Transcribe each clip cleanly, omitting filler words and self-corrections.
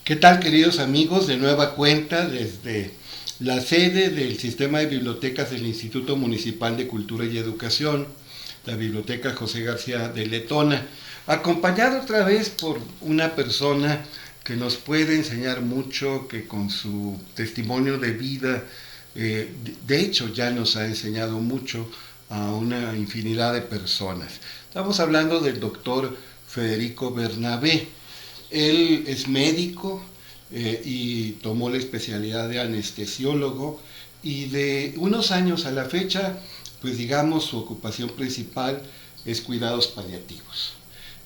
¿Qué tal, queridos amigos? De nueva cuenta desde la sede del Sistema de Bibliotecas del Instituto Municipal de Cultura y Educación, la Biblioteca José García de Letona, acompañado otra vez por una persona que nos puede enseñar mucho, que con su testimonio de vida, de hecho ya nos ha enseñado mucho a una infinidad de personas. Estamos hablando del doctor Federico Bernabé. Él es médico y tomó la especialidad de anestesiólogo, y de unos años a la fecha, pues digamos, su ocupación principal es cuidados paliativos.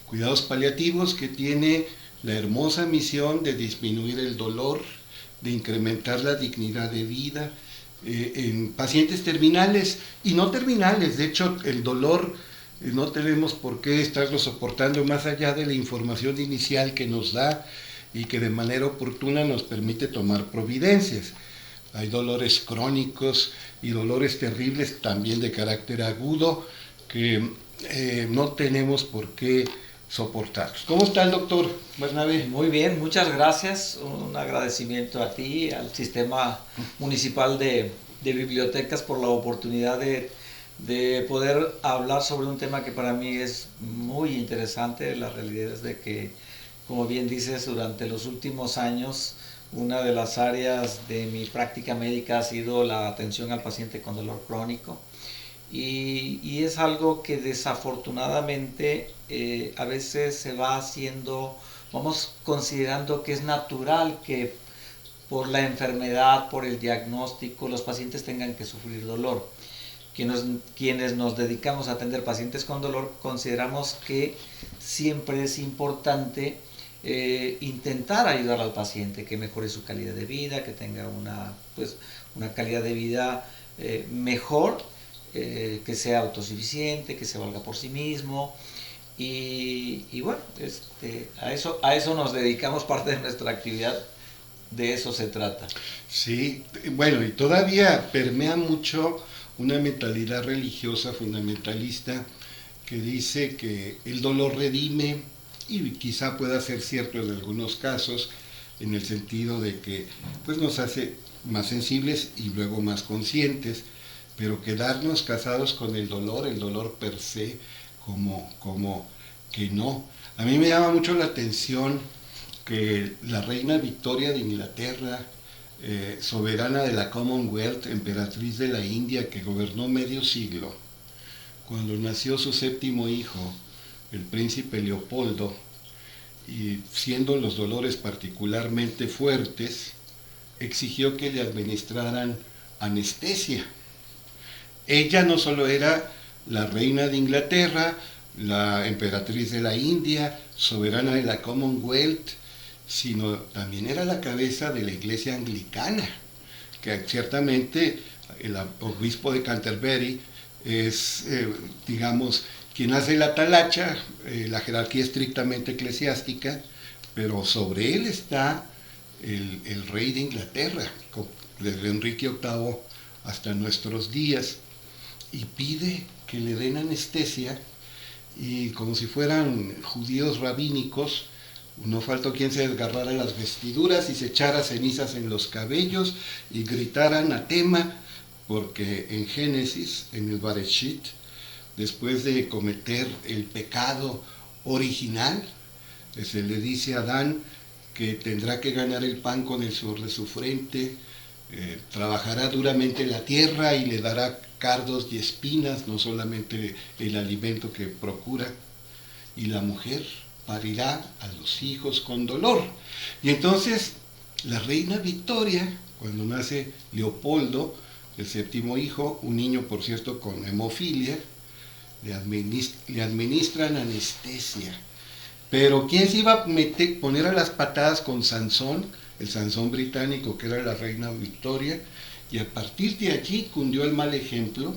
Cuidados paliativos que tiene la hermosa misión de disminuir el dolor, de incrementar la dignidad de vida en pacientes terminales y no terminales. De hecho, el dolor no tenemos por qué estarlo soportando más allá de la información inicial que nos da y que de manera oportuna nos permite tomar providencias. Hay dolores crónicos y dolores terribles también de carácter agudo que no tenemos por qué soportarlos. ¿Cómo está el doctor Bernabé? Muy bien, muchas gracias. Un agradecimiento a ti, al Sistema Municipal de Bibliotecas por la oportunidad de poder hablar sobre un tema que para mí es muy interesante. La realidad es de que, como bien dices, durante los últimos años una de las áreas de mi práctica médica ha sido la atención al paciente con dolor crónico, y es algo que desafortunadamente a veces se va haciendo, vamos considerando que es natural que por la enfermedad, por el diagnóstico, los pacientes tengan que sufrir dolor. Quienes nos dedicamos a atender pacientes con dolor consideramos que siempre es importante intentar ayudar al paciente, que mejore su calidad de vida, que tenga una calidad de vida mejor, que sea autosuficiente, que se valga por sí mismo. Y bueno, a eso nos dedicamos, parte de nuestra actividad, de eso se trata. Sí, bueno, y todavía permea mucho una mentalidad religiosa fundamentalista que dice que el dolor redime, y quizá pueda ser cierto en algunos casos, en el sentido de que pues, nos hace más sensibles y luego más conscientes, pero quedarnos casados con el dolor per se, como que no. A mí me llama mucho la atención que la reina Victoria de Inglaterra, soberana de la Commonwealth, emperatriz de la India, que gobernó medio siglo, cuando nació su séptimo hijo, el príncipe Leopoldo, y siendo los dolores particularmente fuertes, exigió que le administraran anestesia. Ella no solo era la reina de Inglaterra, la emperatriz de la India, soberana de la Commonwealth, sino también era la cabeza de la iglesia anglicana, que ciertamente el obispo de Canterbury es, digamos, quien hace la talacha, la jerarquía estrictamente eclesiástica, pero sobre él está el rey de Inglaterra, desde Enrique VIII hasta nuestros días, y pide que le den anestesia, y como si fueran judíos rabínicos, no faltó quien se desgarrara las vestiduras y se echara cenizas en los cabellos y gritara anatema, porque en Génesis, en el Bareshit, después de cometer el pecado original, se le dice a Adán que tendrá que ganar el pan con el sudor de su frente, trabajará duramente la tierra y le dará cardos y espinas, no solamente el alimento que procura, y la mujer parirá a los hijos con dolor. Y entonces la reina Victoria, cuando nace Leopoldo, el séptimo hijo, un niño por cierto con hemofilia, le administran anestesia. Pero ¿quién se iba a poner a las patadas con Sansón, el Sansón británico, que era la reina Victoria? Y a partir de allí cundió el mal ejemplo,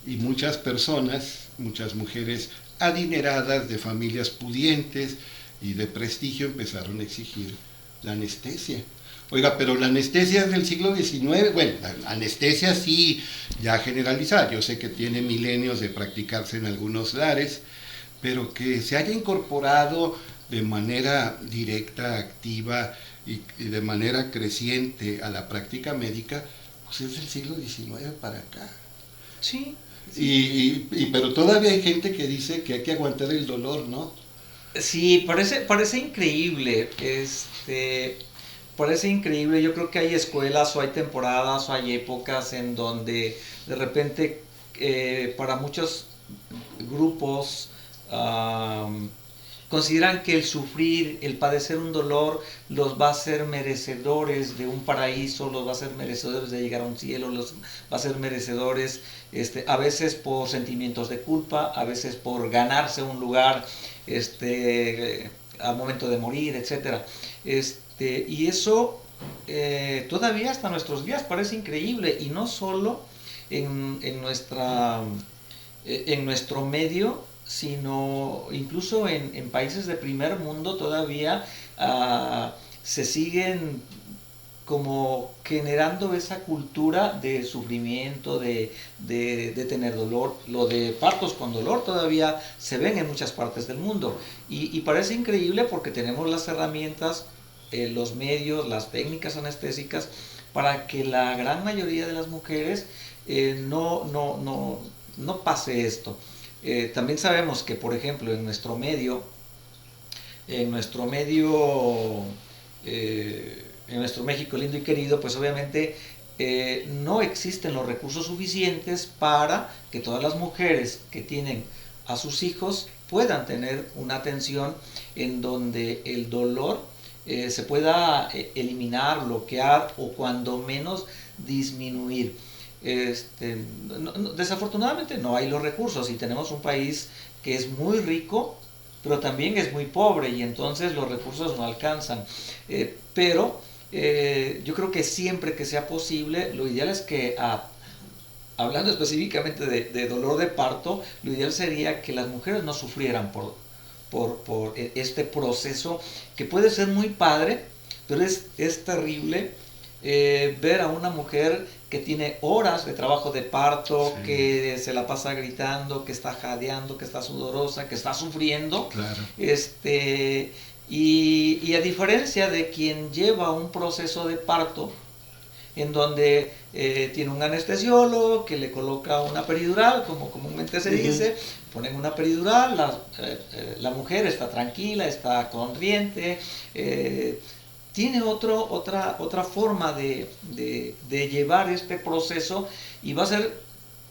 y muchas personas, muchas mujeres adineradas, de familias pudientes y de prestigio, empezaron a exigir la anestesia. Oiga, pero la anestesia es del siglo XIX, bueno, la anestesia sí, ya generalizada, yo sé que tiene milenios de practicarse en algunos lares, pero que se haya incorporado de manera directa, activa y de manera creciente a la práctica médica, pues es del siglo XIX para acá. Sí. Pero todavía hay gente que dice que hay que aguantar el dolor, ¿no? Sí, parece increíble, parece increíble. Yo creo que hay escuelas o hay temporadas o hay épocas en donde de repente para muchos grupos consideran que el sufrir, el padecer un dolor, los va a hacer merecedores de un paraíso, los va a hacer merecedores de llegar a un cielo, los va a hacer merecedores, a veces por sentimientos de culpa, a veces por ganarse un lugar, al momento de morir, etcétera. Y eso todavía hasta nuestros días parece increíble, y no solo en nuestro medio, sino incluso en países de primer mundo todavía se siguen como generando esa cultura de sufrimiento, de tener dolor. Lo de partos con dolor todavía se ven en muchas partes del mundo, y parece increíble porque tenemos las herramientas, los medios, las técnicas anestésicas para que la gran mayoría de las mujeres no pase esto. También sabemos que, por ejemplo, en nuestro medio, en nuestro México lindo y querido, pues obviamente no existen los recursos suficientes para que todas las mujeres que tienen a sus hijos puedan tener una atención en donde el dolor se pueda eliminar, bloquear o cuando menos disminuir. Desafortunadamente no hay los recursos, y tenemos un país que es muy rico, pero también es muy pobre, y entonces los recursos no alcanzan. Pero yo creo que siempre que sea posible, lo ideal es que, hablando específicamente de dolor de parto, lo ideal sería que las mujeres no sufrieran por este proceso, que puede ser muy padre, pero es terrible ver a una mujer que tiene horas de trabajo de parto, sí, que se la pasa gritando, que está jadeando, que está sudorosa, que está sufriendo. Claro. Y a diferencia de quien lleva un proceso de parto en donde tiene un anestesiólogo que le coloca una peridural, como comúnmente se dice, ponen una peridural, la mujer está tranquila, está consciente, tiene otra forma de llevar este proceso, y va a ser,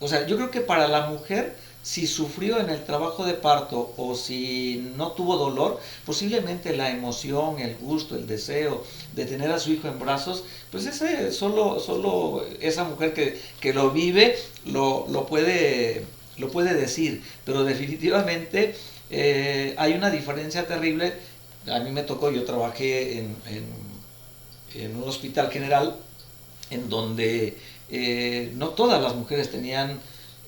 o sea, yo creo que para la mujer, si sufrió en el trabajo de parto o si no tuvo dolor, posiblemente la emoción, el gusto, el deseo de tener a su hijo en brazos, pues solo esa mujer que lo vive lo puede decir, pero definitivamente hay una diferencia terrible. A mí me tocó, yo trabajé en un hospital general en donde no todas las mujeres tenían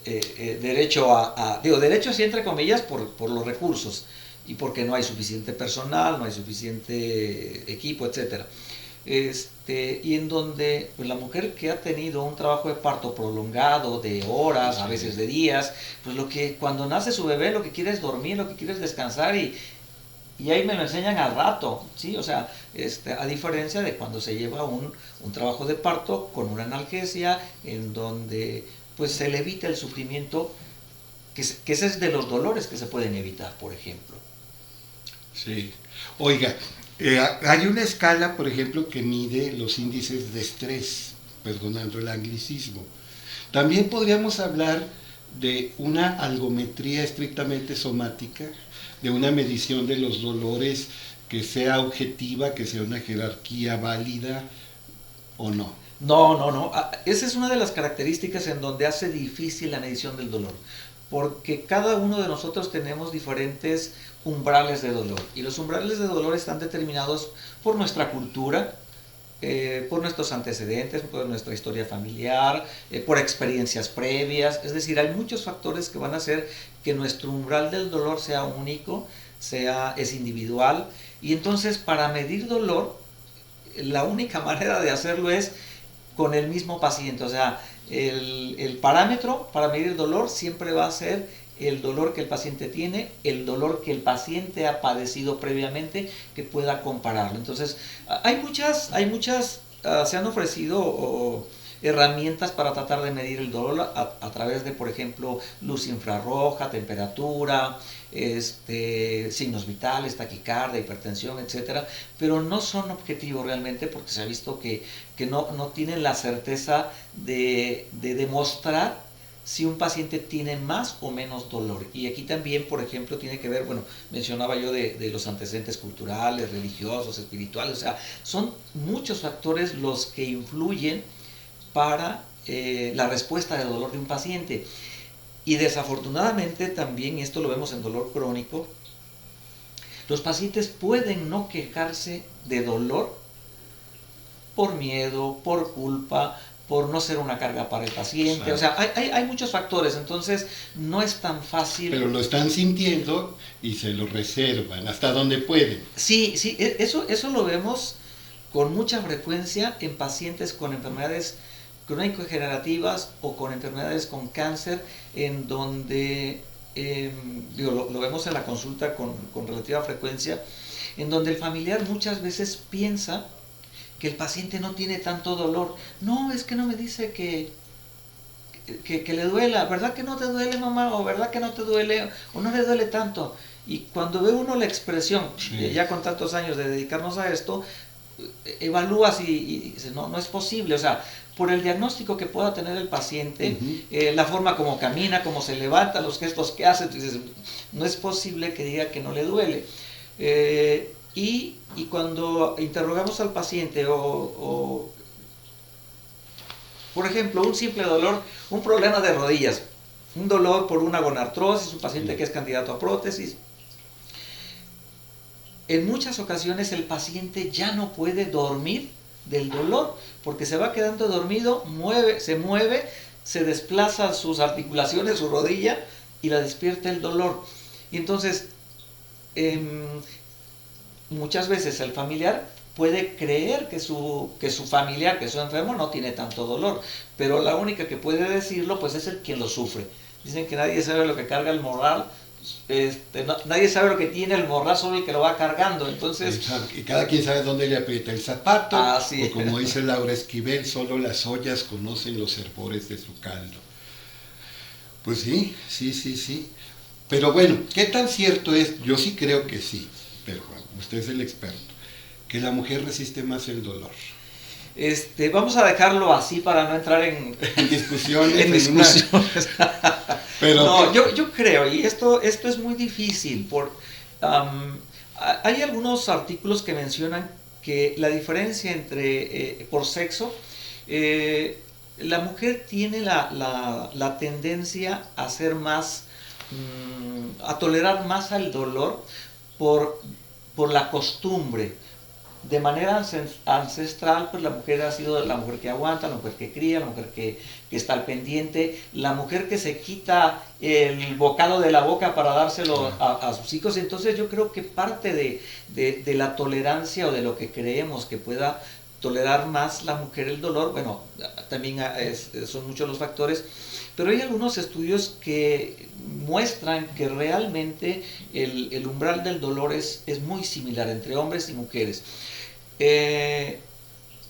derecho derecho así entre comillas por los recursos, y porque no hay suficiente personal, no hay suficiente equipo, etcétera. Y en donde pues, la mujer que ha tenido un trabajo de parto prolongado de horas, a veces de días, pues cuando nace su bebé lo que quiere es dormir, lo que quiere es descansar, y ahí me lo enseñan al rato, ¿sí? O sea, a diferencia de cuando se lleva un trabajo de parto con una analgesia, en donde pues se le evita el sufrimiento, que ese es de los dolores que se pueden evitar, por ejemplo. Sí. Oiga, hay una escala, por ejemplo, que mide los índices de estrés, perdonando el anglicismo. También podríamos hablar de una algometría estrictamente somática, de una medición de los dolores que sea objetiva, que sea una jerarquía válida o no. No. Esa es una de las características en donde hace difícil la medición del dolor, porque cada uno de nosotros tenemos diferentes umbrales de dolor, y los umbrales de dolor están determinados por nuestra cultura, por nuestros antecedentes, por nuestra historia familiar, por experiencias previas. Es decir, hay muchos factores que van a hacer que nuestro umbral del dolor sea único, es individual, y entonces para medir dolor, la única manera de hacerlo es con el mismo paciente. O sea, el parámetro para medir dolor siempre va a ser el dolor que el paciente tiene, el dolor que el paciente ha padecido previamente, que pueda compararlo. Entonces, hay muchas, se han ofrecido herramientas para tratar de medir el dolor a través de, por ejemplo, luz infrarroja, temperatura, signos vitales, taquicardia, hipertensión, etcétera, pero no son objetivos realmente, porque se ha visto que no tienen la certeza de demostrar si un paciente tiene más o menos dolor. Y aquí también, por ejemplo, tiene que ver, bueno, mencionaba yo de los antecedentes culturales, religiosos, espirituales, o sea, son muchos factores los que influyen para la respuesta de dolor de un paciente. Y desafortunadamente también, y esto lo vemos en dolor crónico, los pacientes pueden no quejarse de dolor por miedo, por culpa, por no ser una carga para el paciente. O sea, hay muchos factores, entonces no es tan fácil. Pero lo están sintiendo y se lo reservan hasta donde pueden. Sí, eso lo vemos con mucha frecuencia en pacientes con enfermedades crónico-degenerativas o con enfermedades con cáncer, en donde, lo vemos en la consulta con relativa frecuencia, en donde el familiar muchas veces piensa que el paciente no tiene tanto dolor. No, es que no me dice que le duela. ¿Verdad que no te duele, mamá? ¿O verdad que no te duele? ¿O no le duele tanto? Y cuando ve uno la expresión, ya con tantos años de dedicarnos a esto, evalúas y dices, no es posible. O sea, por el diagnóstico que pueda tener el paciente, la forma como camina, cómo se levanta, los gestos que hace, entonces no es posible que diga que no le duele. Y cuando interrogamos al paciente o, por ejemplo, un simple dolor, un problema de rodillas, un dolor por una gonartrosis, un paciente que es candidato a prótesis, en muchas ocasiones el paciente ya no puede dormir del dolor, porque se va quedando dormido, se mueve, se desplaza sus articulaciones, su rodilla, y la despierta el dolor. Y entonces, muchas veces el familiar puede creer que su familiar, que su enfermo, no tiene tanto dolor, pero la única que puede decirlo, pues es el quien lo sufre. Dicen que nadie sabe lo que carga el morral, nadie sabe lo que tiene el morral, solo el que lo va cargando. Entonces, y cada quien sabe dónde le aprieta el zapato, sí. O como dice Laura Esquivel, solo las ollas conocen los hervores de su caldo. Pues sí. Pero bueno, ¿qué tan cierto es? Yo sí creo que sí, pero usted es el experto, que la mujer resiste más el dolor. Vamos a dejarlo así para no entrar en discusiones. Pero no, yo creo, y esto es muy difícil. Hay algunos artículos que mencionan que la diferencia entre por sexo, la mujer tiene la tendencia a ser más, a tolerar más al dolor por la costumbre. De manera ancestral, pues la mujer ha sido la mujer que aguanta, la mujer que cría, la mujer que está al pendiente, la mujer que se quita el bocado de la boca para dárselo a sus hijos. Entonces yo creo que parte de la tolerancia o de lo que creemos que pueda tolerar más la mujer el dolor, bueno, también son muchos los factores, pero hay algunos estudios que muestran que realmente el umbral del dolor es muy similar entre hombres y mujeres.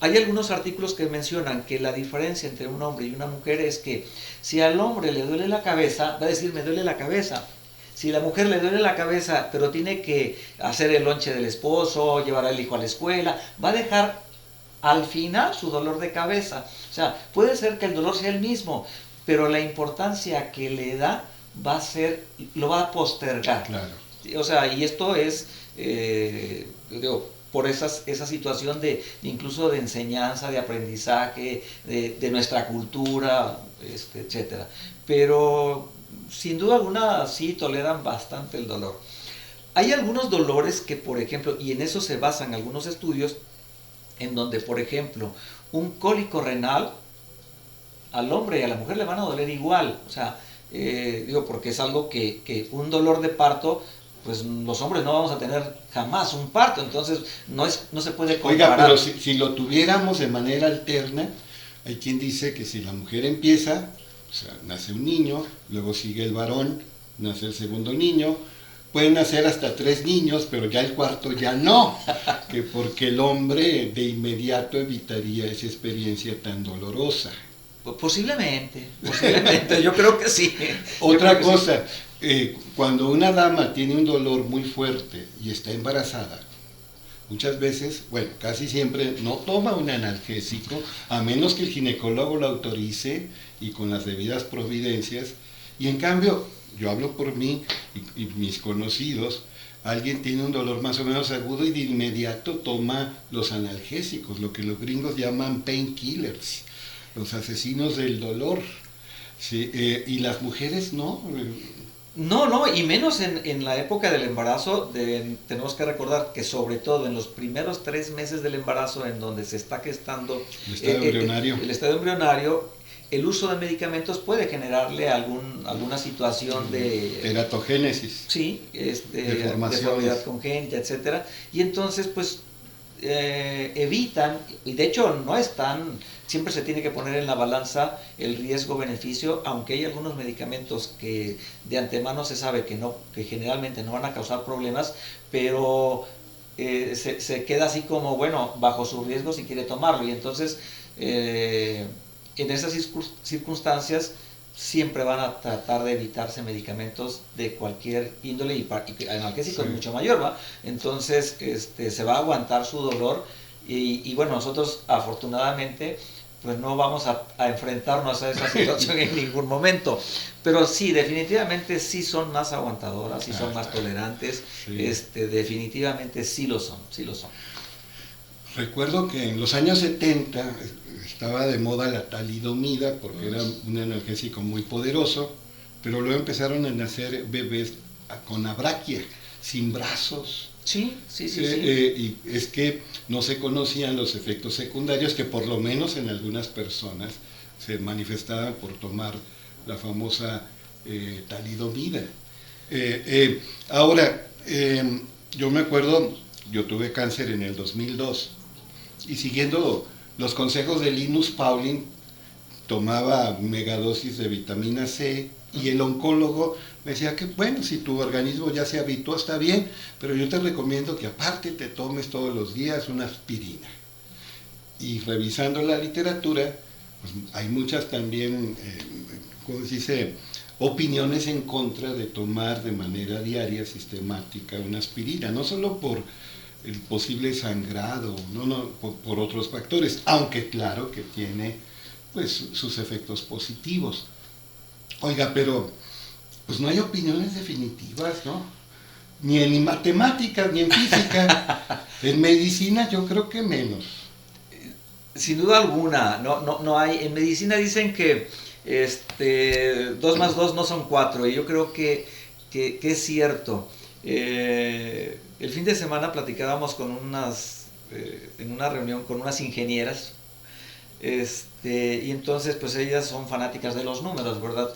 Hay algunos artículos que mencionan que la diferencia entre un hombre y una mujer es que si al hombre le duele la cabeza, va a decir me duele la cabeza. Si la mujer le duele la cabeza, pero tiene que hacer el lonche del esposo, llevar al hijo a la escuela, va a dejar al final su dolor de cabeza. O sea, puede ser que el dolor sea el mismo, pero la importancia que le da lo va a postergar. Claro. O sea, y esto es, por esa situación incluso de enseñanza, de aprendizaje, de nuestra cultura, etcétera. Pero sin duda alguna sí toleran bastante el dolor. Hay algunos dolores que, por ejemplo, y en eso se basan algunos estudios, en donde, por ejemplo, un cólico renal al hombre y a la mujer le van a doler igual. O sea, porque es algo que un dolor de parto, pues los hombres no vamos a tener jamás un parto, entonces no se puede comparar. Oiga, pero si lo tuviéramos de manera alterna, hay quien dice que si la mujer empieza, o sea, nace un niño, luego sigue el varón, nace el segundo niño, pueden nacer hasta 3 niños, pero ya el cuarto ya no, que porque el hombre de inmediato evitaría esa experiencia tan dolorosa. Posiblemente, yo creo que sí. Otra cosa, cuando una dama tiene un dolor muy fuerte y está embarazada, muchas veces, bueno, casi siempre no toma un analgésico, a menos que el ginecólogo lo autorice y con las debidas providencias. Y en cambio, yo hablo por mí y mis conocidos, alguien tiene un dolor más o menos agudo y de inmediato toma los analgésicos, lo que los gringos llaman painkillers, los asesinos del dolor. Sí, y las mujeres no. No, y menos en la época del embarazo. Tenemos que recordar que sobre todo en los primeros 3 meses del embarazo, en donde se está gestando el estado embrionario, el uso de medicamentos puede generarle alguna situación de teratogénesis, sí, deformidad congénita, etcétera, y entonces pues evitan, y de hecho no están, siempre se tiene que poner en la balanza el riesgo-beneficio, aunque hay algunos medicamentos que de antemano se sabe que generalmente no van a causar problemas, pero se queda así como, bueno, bajo su riesgo si quiere tomarlo, y entonces en esas circunstancias siempre van a tratar de evitarse medicamentos de cualquier índole, y analgésicos mucho mayor, ¿va? Entonces se va a aguantar su dolor y bueno, nosotros afortunadamente pues no vamos a enfrentarnos a esa situación en ningún momento, pero sí, definitivamente sí son más aguantadoras, sí son más tolerantes, definitivamente sí lo son. Recuerdo que en los años 70 estaba de moda la talidomida porque era un analgésico muy poderoso, pero luego empezaron a nacer bebés con abraquia, sin brazos. Sí. Y es que no se conocían los efectos secundarios que por lo menos en algunas personas se manifestaban por tomar la famosa talidomida. Ahora, yo me acuerdo, yo tuve cáncer en el 2002 y siguiendo los consejos de Linus Pauling tomaba megadosis de vitamina C y el oncólogo me decía que bueno, si tu organismo ya se habituó está bien, pero yo te recomiendo que aparte te tomes todos los días una aspirina. Y revisando la literatura, pues hay muchas también, ¿cómo se dice?, opiniones en contra de tomar de manera diaria, sistemática, una aspirina, no solo por el posible sangrado, por otros factores, aunque claro que tiene pues sus efectos positivos. Oiga, pero pues no hay opiniones definitivas, ¿no? Ni en matemáticas, ni en física. En medicina yo creo que menos. Sin duda alguna, no hay. En medicina dicen que 2 más 2 no son 4, y yo creo que es cierto. El fin de semana platicábamos con en una reunión con unas ingenieras, y entonces pues ellas son fanáticas de los números, ¿verdad?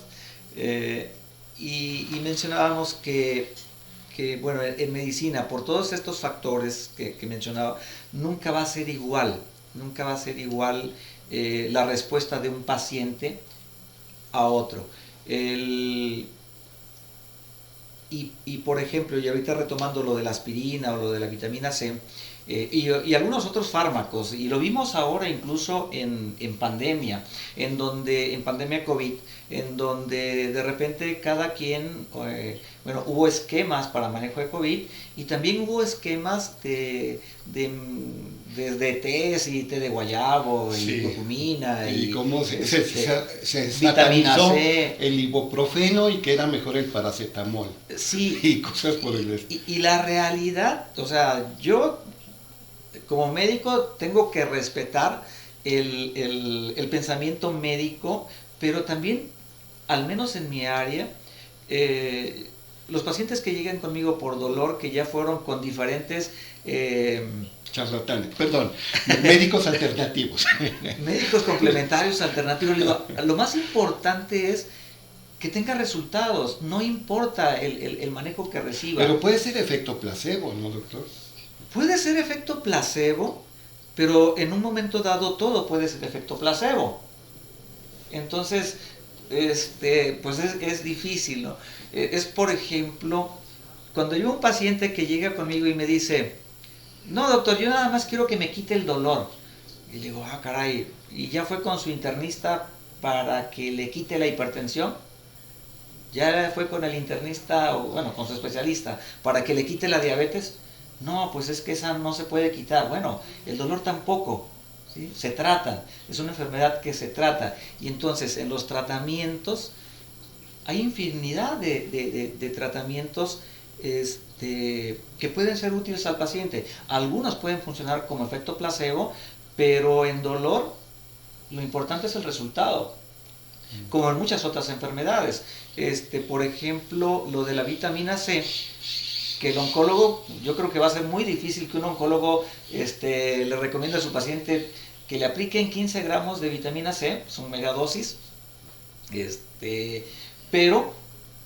Y mencionábamos que bueno, en medicina, por todos estos factores que mencionaba, nunca va a ser igual la respuesta de un paciente a otro. Y por ejemplo, y ahorita retomando lo de la aspirina o lo de la vitamina C, y algunos otros fármacos, y lo vimos ahora incluso en pandemia, en pandemia COVID, en donde de repente cada quien, hubo esquemas para manejo de COVID, y también hubo esquemas desde tés y té de guayabo, y curcumina, y cómo se vitamina C, el ibuprofeno, y que era mejor el paracetamol, sí, y cosas por el estilo. Y la realidad, o sea, yo como médico tengo que respetar el pensamiento médico, pero también, al menos en mi área, los pacientes que llegan conmigo por dolor, que ya fueron con diferentes charlatanes, perdón, médicos alternativos. Médicos complementarios, alternativos. Lo más importante es que tenga resultados, no importa el manejo que reciba. Pero puede ser efecto placebo, ¿no, doctor? Puede ser efecto placebo, pero en un momento dado todo puede ser efecto placebo. Entonces, pues es difícil, ¿no? Es, por ejemplo, cuando yo un paciente que llega conmigo y me dice, no doctor, yo nada más quiero que me quite el dolor. Y le digo, ah caray, ¿y ya fue con su internista para que le quite la hipertensión? ¿Ya fue con el internista, o bueno, con su especialista, para que le quite la diabetes? No, pues es que esa no se puede quitar. Bueno, el dolor tampoco, ¿sí? Se trata, es una enfermedad que se trata. Y entonces en los tratamientos hay infinidad de tratamientos que pueden ser útiles al paciente. Algunos pueden funcionar como efecto placebo, pero en dolor lo importante es el resultado, como en muchas otras enfermedades. Por ejemplo, lo de la vitamina C, que el oncólogo, yo creo que va a ser muy difícil que un oncólogo le recomiende a su paciente que le apliquen 15 gramos de vitamina C, son megadosis, pero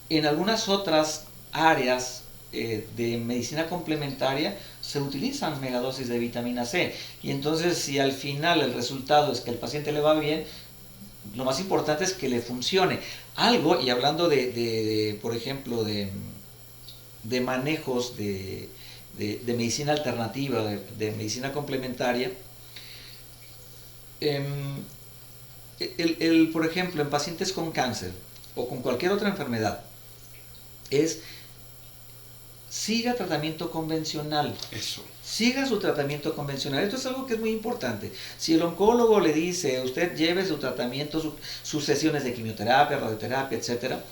en algunas otras áreas de medicina complementaria se utilizan megadosis de vitamina C, y entonces si al final el resultado es que al paciente le va bien, lo más importante es que le funcione algo. Y hablando por ejemplo, de manejos de medicina alternativa, de medicina complementaria, por ejemplo, en pacientes con cáncer o con cualquier otra enfermedad, siga tratamiento convencional. Eso. Siga su tratamiento convencional. Esto es algo que es muy importante. Si el oncólogo le dice, usted lleve su tratamiento, sus sesiones de quimioterapia, radioterapia, etcétera,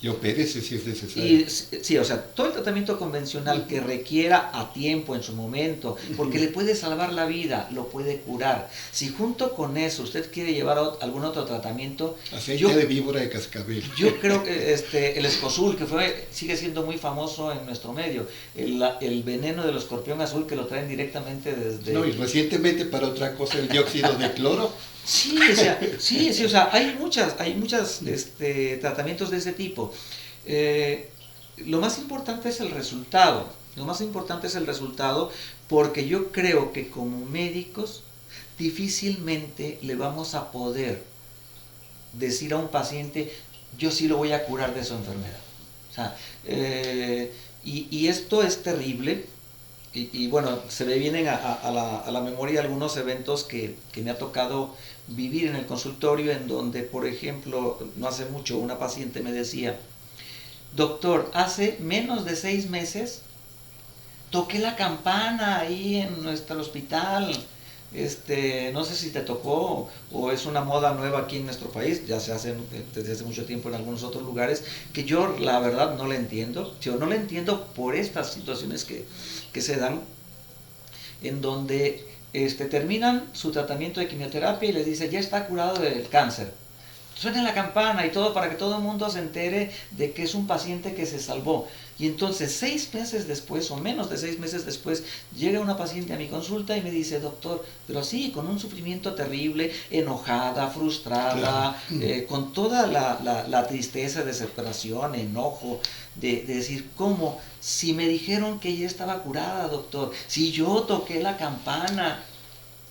Y opérese si es necesario. y sí, o sea, todo el tratamiento convencional que requiera a tiempo, en su momento, porque le puede salvar la vida, lo puede curar. Si junto con eso usted quiere llevar algún otro tratamiento, aceite de víbora de cascabel. Yo creo que el escosul, que sigue siendo muy famoso en nuestro medio, el veneno del escorpión azul, que lo traen directamente desde... No, y recientemente para otra cosa el dióxido de cloro. Sí, o sea, hay muchos tratamientos de ese tipo. Lo más importante es el resultado. Lo más importante es el resultado, porque yo creo que como médicos difícilmente le vamos a poder decir a un paciente, yo sí lo voy a curar de su enfermedad. O sea, y esto es terrible. Y bueno, se me vienen a la memoria algunos eventos que me ha tocado vivir en el consultorio, en donde, por ejemplo, no hace mucho una paciente me decía, doctor, hace menos de 6 meses toqué la campana ahí en nuestro hospital. No sé si te tocó o es una moda nueva aquí en nuestro país, ya se hace desde hace mucho tiempo en algunos otros lugares, que yo la verdad no la entiendo. Yo no la entiendo por estas situaciones que se dan, en donde terminan su tratamiento de quimioterapia y les dice, ya está curado del cáncer. Suena la campana y todo para que todo el mundo se entere de que es un paciente que se salvó. Y entonces 6 meses después, o menos de 6 meses después, llega una paciente a mi consulta y me dice, doctor, pero así, con un sufrimiento terrible, enojada, frustrada, claro, con toda la tristeza, desesperación, enojo, de decir, ¿cómo? Si me dijeron que ya estaba curada, doctor, si yo toqué la campana,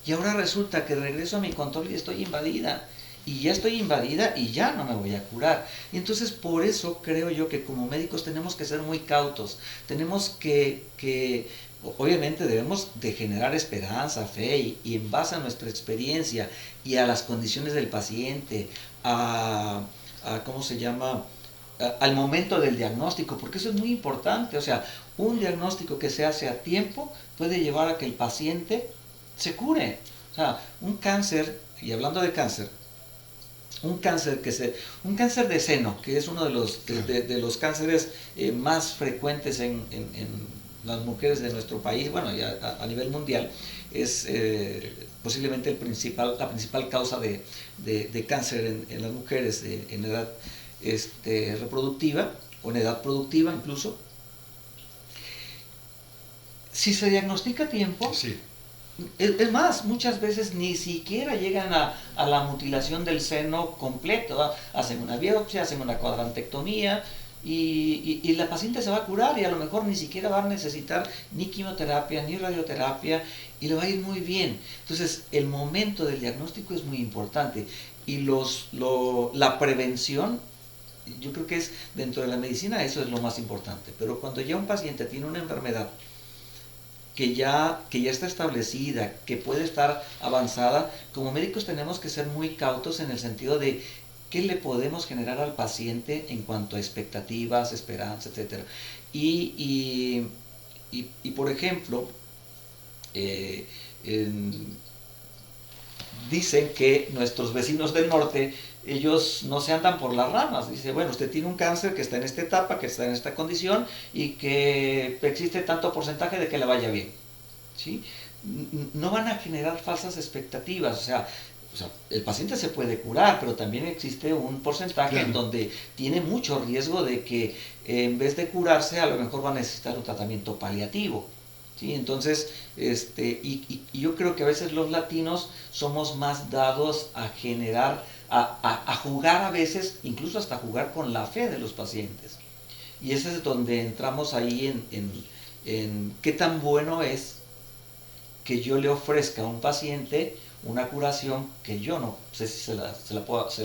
y ahora resulta que regreso a mi control y estoy invadida. Y ya estoy invadida y ya no me voy a curar. Y entonces por eso creo yo que como médicos tenemos que ser muy cautos. Tenemos que obviamente debemos de generar esperanza, fe, y en base a nuestra experiencia y a las condiciones del paciente, ¿cómo se llama? Al momento del diagnóstico, porque eso es muy importante. O sea, un diagnóstico que se hace a tiempo puede llevar a que el paciente se cure. O sea, un cáncer, y hablando de cáncer, un cáncer de seno, que es uno de los cánceres más frecuentes en las mujeres de nuestro país, bueno, ya a nivel mundial, es posiblemente la principal causa de cáncer en las mujeres en edad reproductiva, o en edad productiva incluso. Si se diagnostica a tiempo, sí. Es más, muchas veces ni siquiera llegan a la mutilación del seno completo, ¿va? Hacen una biopsia, hacen una cuadrantectomía y la paciente se va a curar y a lo mejor ni siquiera va a necesitar ni quimioterapia ni radioterapia y le va a ir muy bien. Entonces el momento del diagnóstico es muy importante y la prevención, yo creo que es dentro de la medicina, eso es lo más importante. Pero cuando ya un paciente tiene una enfermedad que ya está establecida, que puede estar avanzada, como médicos tenemos que ser muy cautos en el sentido de qué le podemos generar al paciente en cuanto a expectativas, esperanza, etc. Y por ejemplo, dicen que nuestros vecinos del norte, ellos no se andan por las ramas. Dice, bueno, usted tiene un cáncer que está en esta etapa, que está en esta condición y que existe tanto porcentaje de que le vaya bien. ¿Sí? No van a generar falsas expectativas. O sea, el paciente se puede curar, pero también existe un porcentaje en donde tiene mucho riesgo de que en vez de curarse, a lo mejor va a necesitar un tratamiento paliativo. ¿Sí? Entonces, y yo creo que a veces los latinos somos más dados a generar, a jugar a veces, incluso hasta jugar con la fe de los pacientes. Y ese es donde entramos ahí en qué tan bueno es que yo le ofrezca a un paciente una curación que yo no sé si se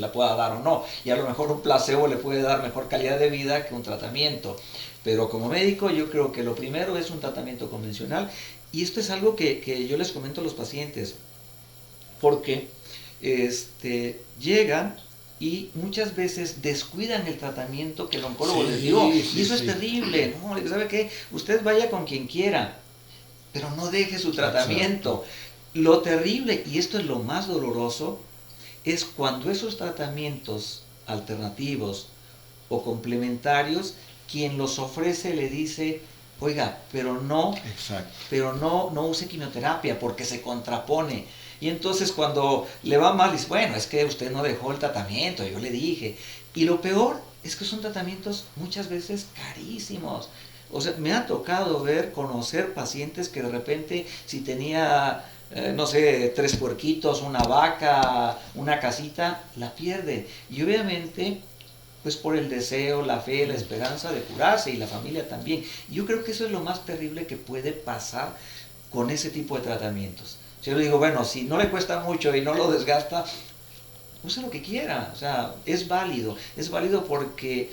la pueda dar o no. Y a lo mejor un placebo le puede dar mejor calidad de vida que un tratamiento. Pero como médico yo creo que lo primero es un tratamiento convencional. Y esto es algo que yo les comento a los pacientes. Porque llegan y muchas veces descuidan el tratamiento que el oncólogo les dio. Y eso es terrible. No, ¿sabe qué? Usted vaya con quien quiera, pero no deje su tratamiento. Lo terrible, y esto es lo más doloroso, es cuando esos tratamientos alternativos o complementarios, quien los ofrece le dice, oiga, pero no use quimioterapia porque se contrapone. Y entonces cuando le va mal, dice, bueno, es que usted no dejó el tratamiento, yo le dije. Y lo peor es que son tratamientos muchas veces carísimos. O sea, me ha tocado conocer pacientes que de repente, si tenía, no sé, 3 puerquitos, una vaca, una casita, la pierde. Y obviamente, pues por el deseo, la fe, la esperanza de curarse y la familia también. Yo creo que eso es lo más terrible que puede pasar con ese tipo de tratamientos. Yo le digo, bueno, si no le cuesta mucho y no lo desgasta, use lo que quiera. O sea, es válido porque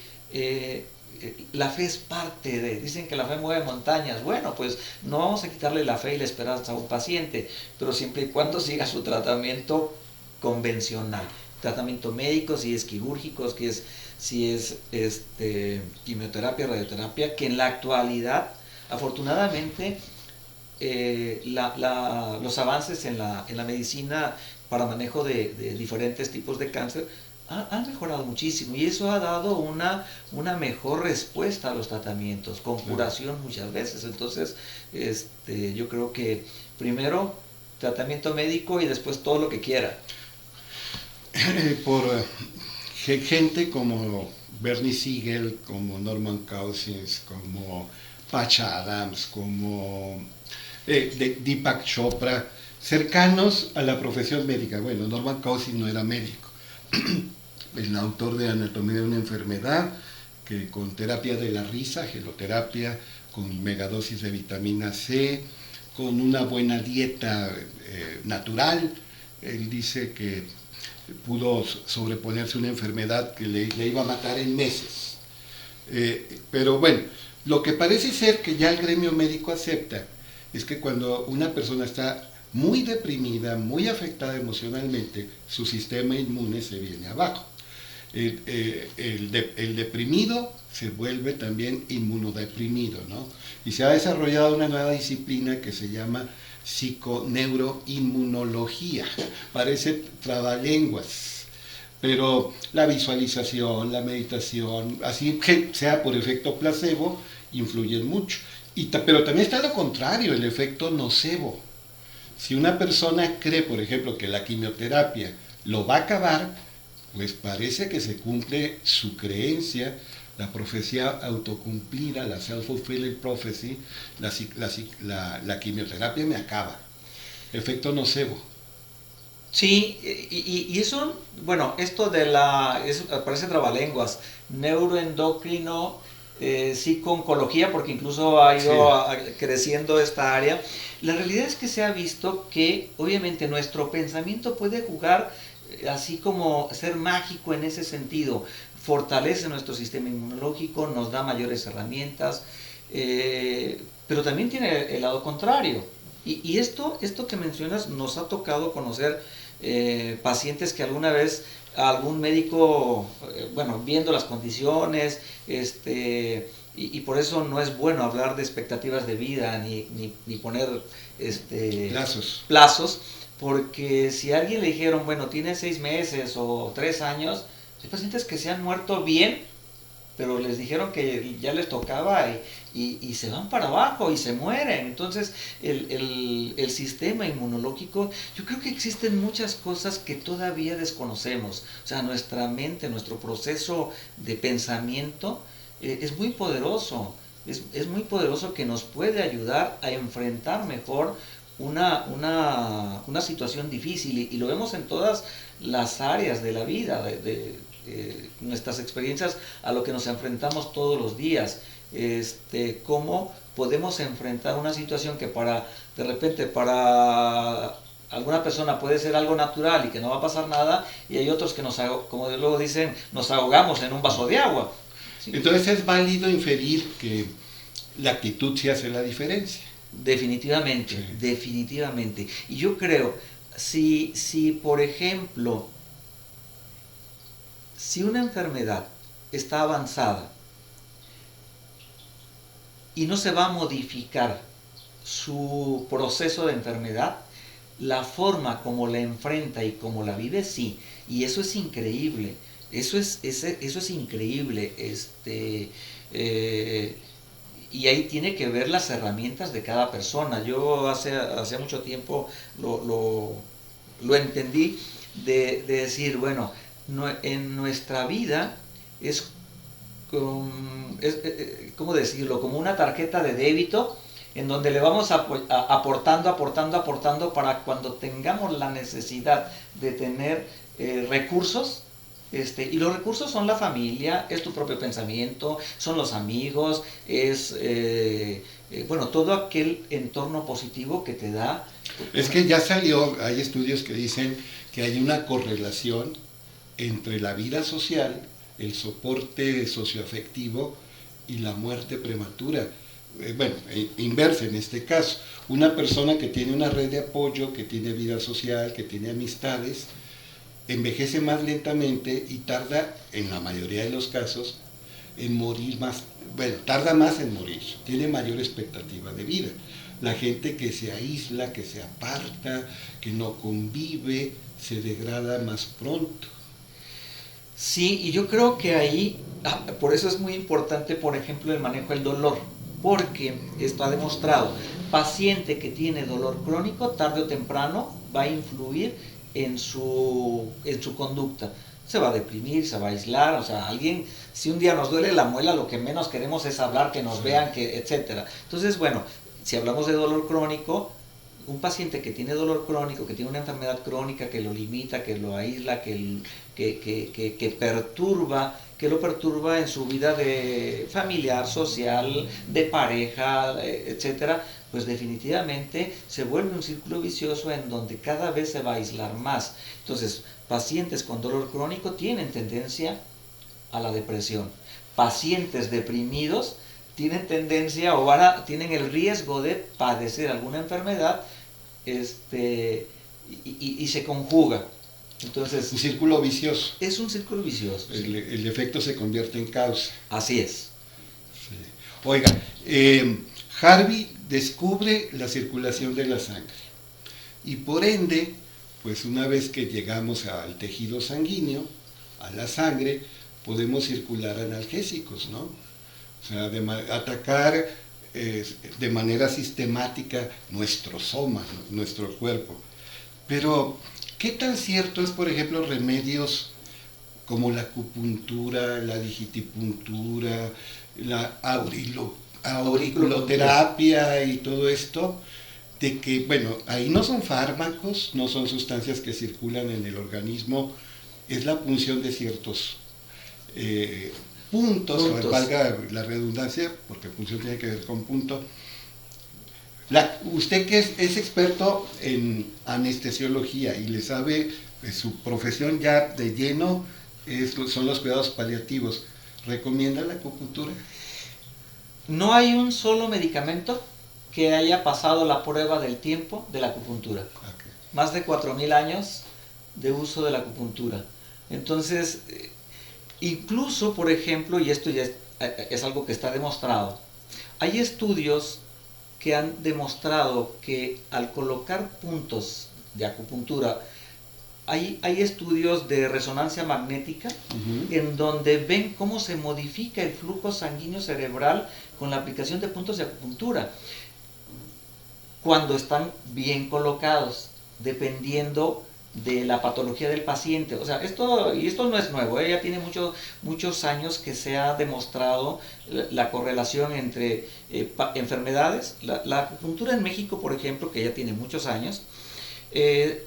la fe es parte de, dicen que la fe mueve montañas. Bueno, pues no vamos a quitarle la fe y la esperanza a un paciente, pero siempre y cuando siga su tratamiento convencional, tratamiento médico, si es quirúrgico, si es quimioterapia, radioterapia, que en la actualidad, afortunadamente, los avances en la medicina para manejo de diferentes tipos de cáncer han mejorado muchísimo y eso ha dado una mejor respuesta a los tratamientos, con curación muchas veces. Entonces, yo creo que primero tratamiento médico y después todo lo que quiera. Por gente como Bernie Siegel, como Norman Cousins, como Patch Adams, como Deepak Chopra, cercanos a la profesión médica. Bueno, Norman Cousins no era médico, el autor de Anatomía de una enfermedad, que con terapia de la risa, geloterapia, con megadosis de vitamina C, con una buena dieta natural, él dice que pudo sobreponerse a una enfermedad que le iba a matar en meses. Pero bueno, lo que parece ser que ya el gremio médico acepta es que cuando una persona está muy deprimida, muy afectada emocionalmente, su sistema inmune se viene abajo. El deprimido se vuelve también inmunodeprimido, ¿no? Y se ha desarrollado una nueva disciplina que se llama psiconeuroinmunología. Parece trabalenguas, pero la visualización, la meditación, así que sea por efecto placebo, influyen mucho. Pero también está lo contrario, el efecto nocebo. Si una persona cree, por ejemplo, que la quimioterapia lo va a acabar, pues parece que se cumple su creencia, la profecía autocumplida, la self-fulfilling prophecy, la quimioterapia me acaba. Efecto nocebo. Sí, y eso, bueno, esto parece trabalenguas, neuroendocrino, psico-oncología, porque incluso ha Sí, ido creciendo esta área. La realidad es que se ha visto que obviamente nuestro pensamiento puede jugar, así como ser mágico en ese sentido, fortalece nuestro sistema inmunológico, nos da mayores herramientas, pero también tiene el lado contrario. Y esto que mencionas nos ha tocado conocer pacientes que alguna vez algún médico, bueno, viendo las condiciones, y por eso no es bueno hablar de expectativas de vida ni poner plazos. plazos, porque si a alguien le dijeron, bueno, tiene 6 meses o 3 años, hay pacientes que se han muerto bien, pero les dijeron que ya les tocaba y se van para abajo y se mueren. Entonces, el sistema inmunológico, yo creo que existen muchas cosas que todavía desconocemos. O sea, nuestra mente, nuestro proceso de pensamiento es muy poderoso. Es muy poderoso que nos puede ayudar a enfrentar mejor una situación difícil y lo vemos en todas las áreas de la vida, nuestras experiencias a lo que nos enfrentamos todos los días, cómo podemos enfrentar una situación que de repente para alguna persona puede ser algo natural y que no va a pasar nada, y hay otros que como luego dicen, nos ahogamos en un vaso de agua. ¿Sí? Entonces es válido inferir que la actitud sí hace la diferencia. Definitivamente, Sí. definitivamente. Y yo creo, si por ejemplo, si una enfermedad está avanzada y no se va a modificar su proceso de enfermedad, la forma como la enfrenta y como la vive, sí. Y eso es increíble. Eso es increíble. Y ahí tiene que ver las herramientas de cada persona. Yo hace mucho tiempo lo entendí de decir, bueno, en nuestra vida es, ¿cómo decirlo? Como una tarjeta de débito en donde le vamos aportando para cuando tengamos la necesidad de tener recursos. Y los recursos son la familia, es tu propio pensamiento, son los amigos, bueno, todo aquel entorno positivo que te da. Es que ya salió, hay estudios que dicen que hay una correlación entre la vida social, el soporte socioafectivo y la muerte prematura. Bueno, inversa en este caso. Una persona que tiene una red de apoyo, que tiene vida social, que tiene amistades, envejece más lentamente y tarda, en la mayoría de los casos, en morir más, bueno, tarda más en morir, tiene mayor expectativa de vida. La gente que se aísla, que se aparta, que no convive, se degrada más pronto. Sí, y yo creo que ahí, por eso es muy importante, por ejemplo, el manejo del dolor, porque esto ha demostrado, paciente que tiene dolor crónico, tarde o temprano va a influir en su conducta. Se va a deprimir, se va a aislar, o sea, si un día nos duele la muela, lo que menos queremos es hablar, que nos vean, etcétera. Entonces, bueno, si hablamos de dolor crónico, un paciente que tiene dolor crónico, que tiene una enfermedad crónica que lo limita, que lo aísla, que lo perturba en su vida de familiar, social, de pareja, etcétera, pues definitivamente se vuelve un círculo vicioso en donde cada vez se va a aislar más. Entonces, pacientes con dolor crónico tienen tendencia a la depresión. Pacientes deprimidos tienen tendencia tienen el riesgo de padecer alguna enfermedad, y se conjuga. Entonces, Un círculo vicioso. es un círculo vicioso. El efecto se convierte en causa. Así es. Sí. Oiga, Harvey descubre la circulación de la sangre y por ende, pues una vez que llegamos al tejido sanguíneo, a la sangre, podemos circular analgésicos, ¿no? O sea, atacar de manera sistemática nuestro soma, nuestro cuerpo. Pero, ¿qué tan cierto es, por ejemplo, remedios como la acupuntura, la digitipuntura, la auriculoterapia y todo esto? de que, bueno, ahí no son fármacos, no son sustancias que circulan en el organismo, es la punción de ciertos puntos, valga la redundancia, porque punción tiene que ver con punto. Usted que es experto en anestesiología y le sabe su profesión ya de lleno, son los cuidados paliativos, ¿recomienda la acupuntura? No hay un solo medicamento que haya pasado la prueba del tiempo de la acupuntura. Okay. Más de 4000 años de uso de la acupuntura. Entonces, incluso, por ejemplo, y esto ya es algo que está demostrado, hay estudios que han demostrado que al colocar puntos de acupuntura, hay estudios de resonancia magnética en donde ven cómo se modifica el flujo sanguíneo cerebral con la aplicación de puntos de acupuntura cuando están bien colocados, dependiendo de la patología del paciente. O sea, esto no es nuevo, ya tiene muchos años que se ha demostrado la correlación entre enfermedades. La acupuntura en México, por ejemplo, que ya tiene muchos años, en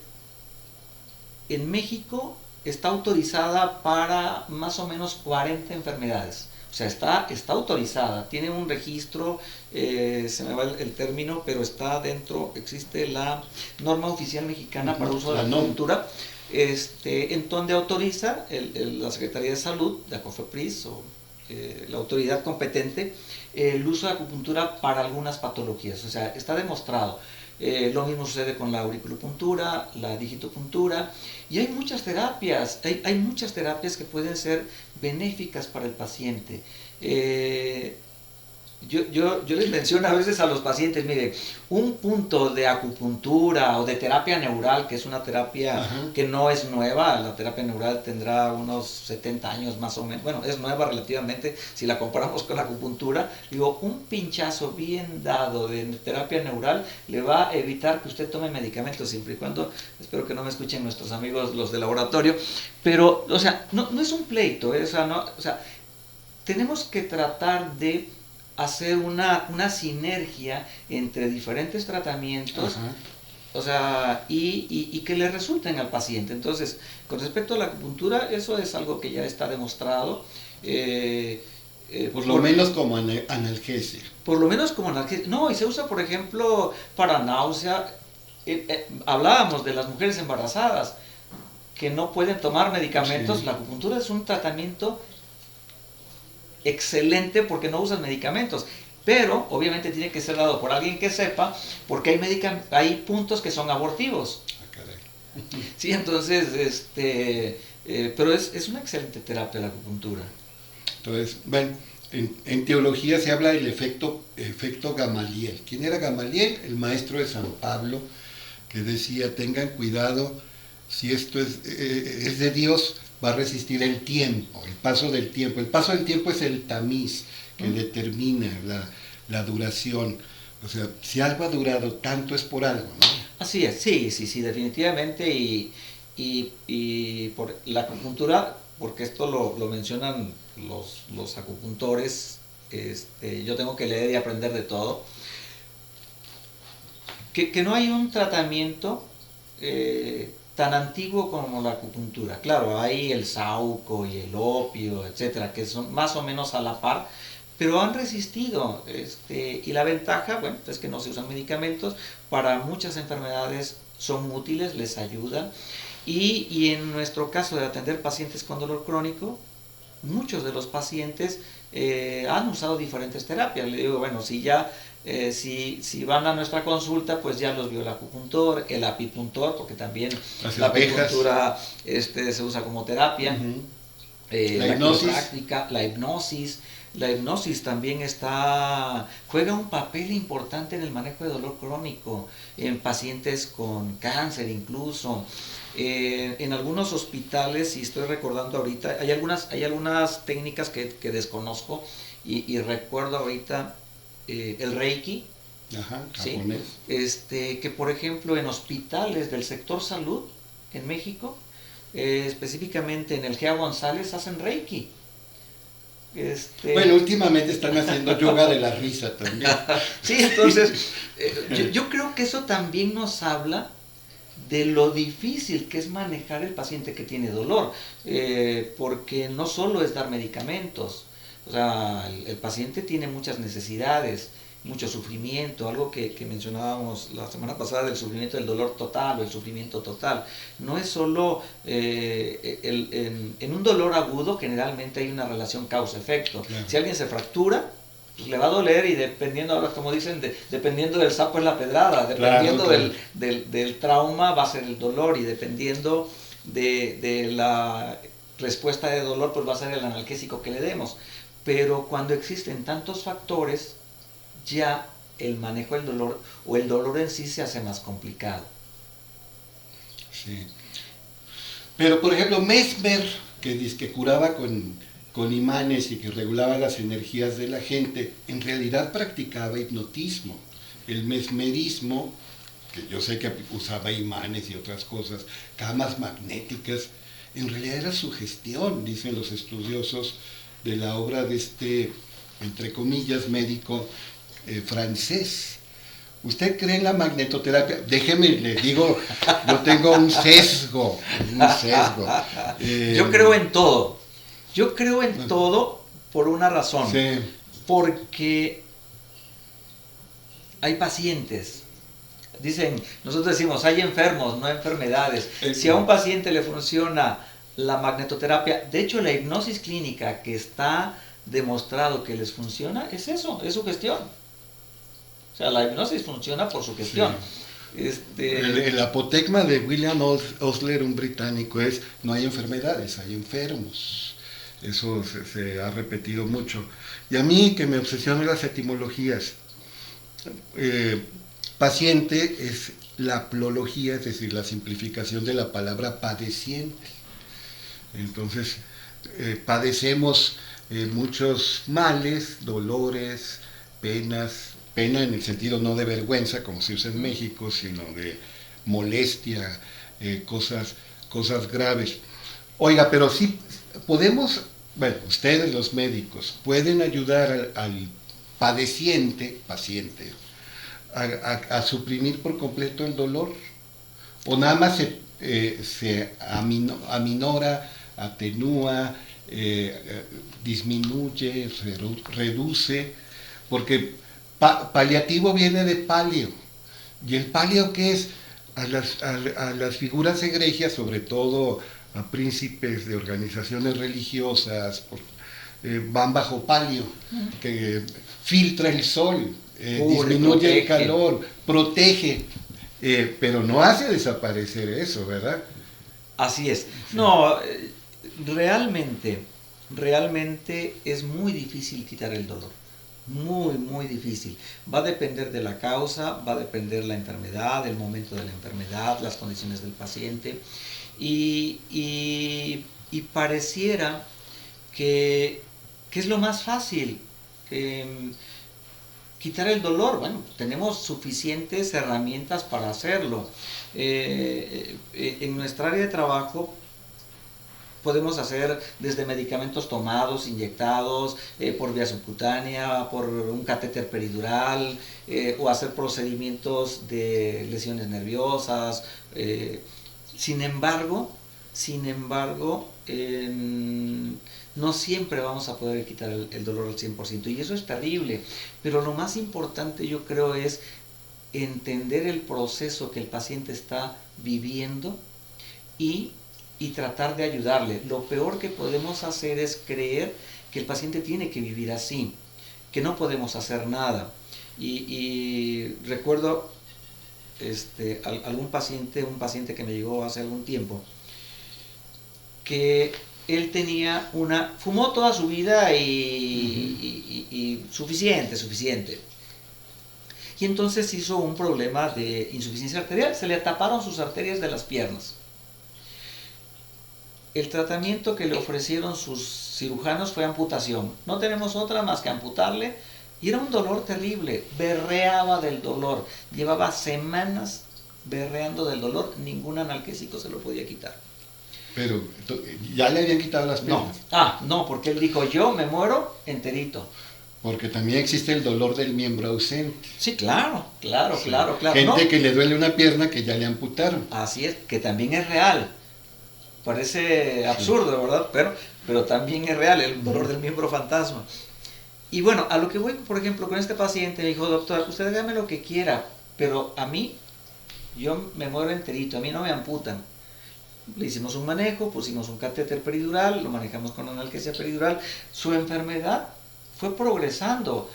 México está autorizada para más o menos 40 enfermedades. O sea, está autorizada, tiene un registro, se me va el término, pero está dentro, existe la norma oficial mexicana para uso de la acupuntura, en donde autoriza la Secretaría de Salud, la COFEPRIS, o la autoridad competente, el uso de acupuntura para algunas patologías. O sea, está demostrado. Lo mismo sucede con la auriculopuntura, la digitopuntura, y hay muchas terapias, hay muchas terapias que pueden ser benéficas para el paciente. Yo les menciono a veces a los pacientes, mire, un punto de acupuntura o de terapia neural, que es una terapia que no es nueva, la terapia neural tendrá unos 70 años más o menos, bueno, es nueva relativamente si la comparamos con la acupuntura. Digo, un pinchazo bien dado de terapia neural le va a evitar que usted tome medicamentos, siempre y cuando, espero que no me escuchen nuestros amigos los de laboratorio, pero, o sea, no es un pleito, o sea, tenemos que tratar de hacer una sinergia entre diferentes tratamientos, o sea, y que le resulten al paciente. Entonces, con respecto a la acupuntura, eso es algo que ya está demostrado. Por lo menos como analgesia. Por lo menos como analgesia. No, y se usa, por ejemplo, para náusea. Hablábamos de las mujeres embarazadas que no pueden tomar medicamentos. Sí. La acupuntura es un tratamiento excelente porque no usan medicamentos, pero obviamente tiene que ser dado por alguien que sepa, porque hay puntos que son abortivos. Sí, entonces, pero es una excelente terapia la acupuntura. Entonces, bueno, en teología se habla del efecto Gamaliel. ¿Quién era Gamaliel? El maestro de San Pablo, que decía, tengan cuidado, si esto es de Dios, va a resistir el tiempo, el paso del tiempo. El paso del tiempo es el tamiz que determina la duración. O sea, si algo ha durado tanto es por algo, ¿no? Así es, sí, definitivamente. Y por la acupuntura, porque esto lo mencionan los acupuntores, yo tengo que leer y aprender de todo, que no hay un tratamiento tan antiguo como la acupuntura. Claro, hay el sauco y el opio, etcétera, que son más o menos a la par, pero han resistido. Y la ventaja, bueno, es que no se usan medicamentos. Para muchas enfermedades son útiles, les ayudan. Y en nuestro caso de atender pacientes con dolor crónico, muchos de los pacientes han usado diferentes terapias. Le digo, bueno, si van a nuestra consulta, pues ya los vio el acupuntor, el apipuntor, porque también la apipuntura se usa como terapia. La hipnosis. La hipnosis también juega un papel importante en el manejo de dolor crónico, en pacientes con cáncer incluso. En algunos hospitales, y estoy recordando ahorita, hay algunas técnicas que desconozco y recuerdo ahorita el Reiki. Japonés. ¿Sí? Que por ejemplo en hospitales del sector salud en México, específicamente en el GEA González, hacen Reiki. Bueno, últimamente están haciendo yoga de la risa también. Sí, entonces, yo creo que eso también nos habla de lo difícil que es manejar el paciente que tiene dolor, porque no solo es dar medicamentos, o sea, el paciente tiene muchas necesidades, mucho sufrimiento, algo que mencionábamos la semana pasada del sufrimiento del dolor total o el sufrimiento total. No es solo, en un dolor agudo generalmente hay una relación causa-efecto. Claro. Si alguien se fractura, pues le va a doler y dependiendo, ahora como dicen, dependiendo del sapo es la pedrada, dependiendo claro. Del trauma va a ser el dolor y dependiendo de la respuesta de dolor pues va a ser el analgésico que le demos. Pero cuando existen tantos factores, ya el manejo del dolor o el dolor en sí se hace más complicado. Sí. Pero por ejemplo, Mesmer, que dice que curaba con imanes y que regulaba las energías de la gente, en realidad practicaba hipnotismo. El mesmerismo, que yo sé que usaba imanes y otras cosas, camas magnéticas, en realidad era sugestión, dicen los estudiosos de la obra de este, entre comillas, médico francés. ¿Usted cree en la magnetoterapia? Déjeme, le digo, yo tengo un sesgo. Yo creo en todo. Yo creo en todo por una razón. Sí. Porque hay pacientes. Dicen, nosotros decimos, hay enfermos, no enfermedades. Si a un paciente le funciona la magnetoterapia, de hecho la hipnosis clínica que está demostrado que les funciona, es eso, es su gestión. O sea, la hipnosis funciona por su gestión. Sí. El apotegma de William Osler, un británico, es no hay enfermedades, hay enfermos. Eso se ha repetido mucho. Y a mí, que me obsesionan las etimologías, paciente es la plología, es decir, la simplificación de la palabra padeciente. Entonces, padecemos muchos males, dolores, penas, pena en el sentido no de vergüenza, como se usa en México, sino de molestia, cosas graves. Oiga, pero sí podemos, bueno, ustedes los médicos, pueden ayudar al paciente, a suprimir por completo el dolor, o nada más se aminora, atenúa, disminuye, reduce, porque paliativo viene de palio, y el palio, ¿qué es? A las figuras egregias, sobre todo a príncipes de organizaciones religiosas, van bajo palio, que filtra el sol, disminuye el calor, protege, pero no hace desaparecer eso, ¿verdad? Así es. No, realmente es muy difícil quitar el dolor. Muy difícil. Va a depender de la causa, va a depender la enfermedad, el momento de la enfermedad, las condiciones del paciente. Y pareciera que es lo más fácil. Quitar el dolor, bueno, tenemos suficientes herramientas para hacerlo. En nuestra área de trabajo podemos hacer desde medicamentos tomados, inyectados, por vía subcutánea, por un catéter peridural, o hacer procedimientos de lesiones nerviosas. Sin embargo, no siempre vamos a poder quitar el dolor al 100%, y eso es terrible. Pero lo más importante, yo creo, es entender el proceso que el paciente está viviendo y tratar de ayudarle. Lo peor que podemos hacer es creer que el paciente tiene que vivir así, que no podemos hacer nada. Y recuerdo un paciente que me llegó hace algún tiempo, que él tenía fumó toda su vida y suficiente. Y entonces hizo un problema de insuficiencia arterial, se le taparon sus arterias de las piernas. El tratamiento que le ofrecieron sus cirujanos fue amputación. No tenemos otra más que amputarle. Y era un dolor terrible. Berreaba del dolor. Llevaba semanas berreando del dolor. Ningún analgésico se lo podía quitar. Pero ya le habían quitado las No. piernas. No, porque él dijo, yo me muero enterito. Porque también existe el dolor del miembro ausente. Sí, claro. Sí. Claro. Gente No, que le duele una pierna que ya le amputaron. así es, que también es real. Parece absurdo, ¿verdad? Pero también es real el dolor del miembro fantasma. Y bueno, a lo que voy, por ejemplo, con este paciente, me dijo, doctor, usted hágame lo que quiera, pero a mí, yo me muero enterito, a mí no me amputan. Le hicimos un manejo, pusimos un catéter peridural, lo manejamos con analgesia peridural. Su enfermedad fue progresando.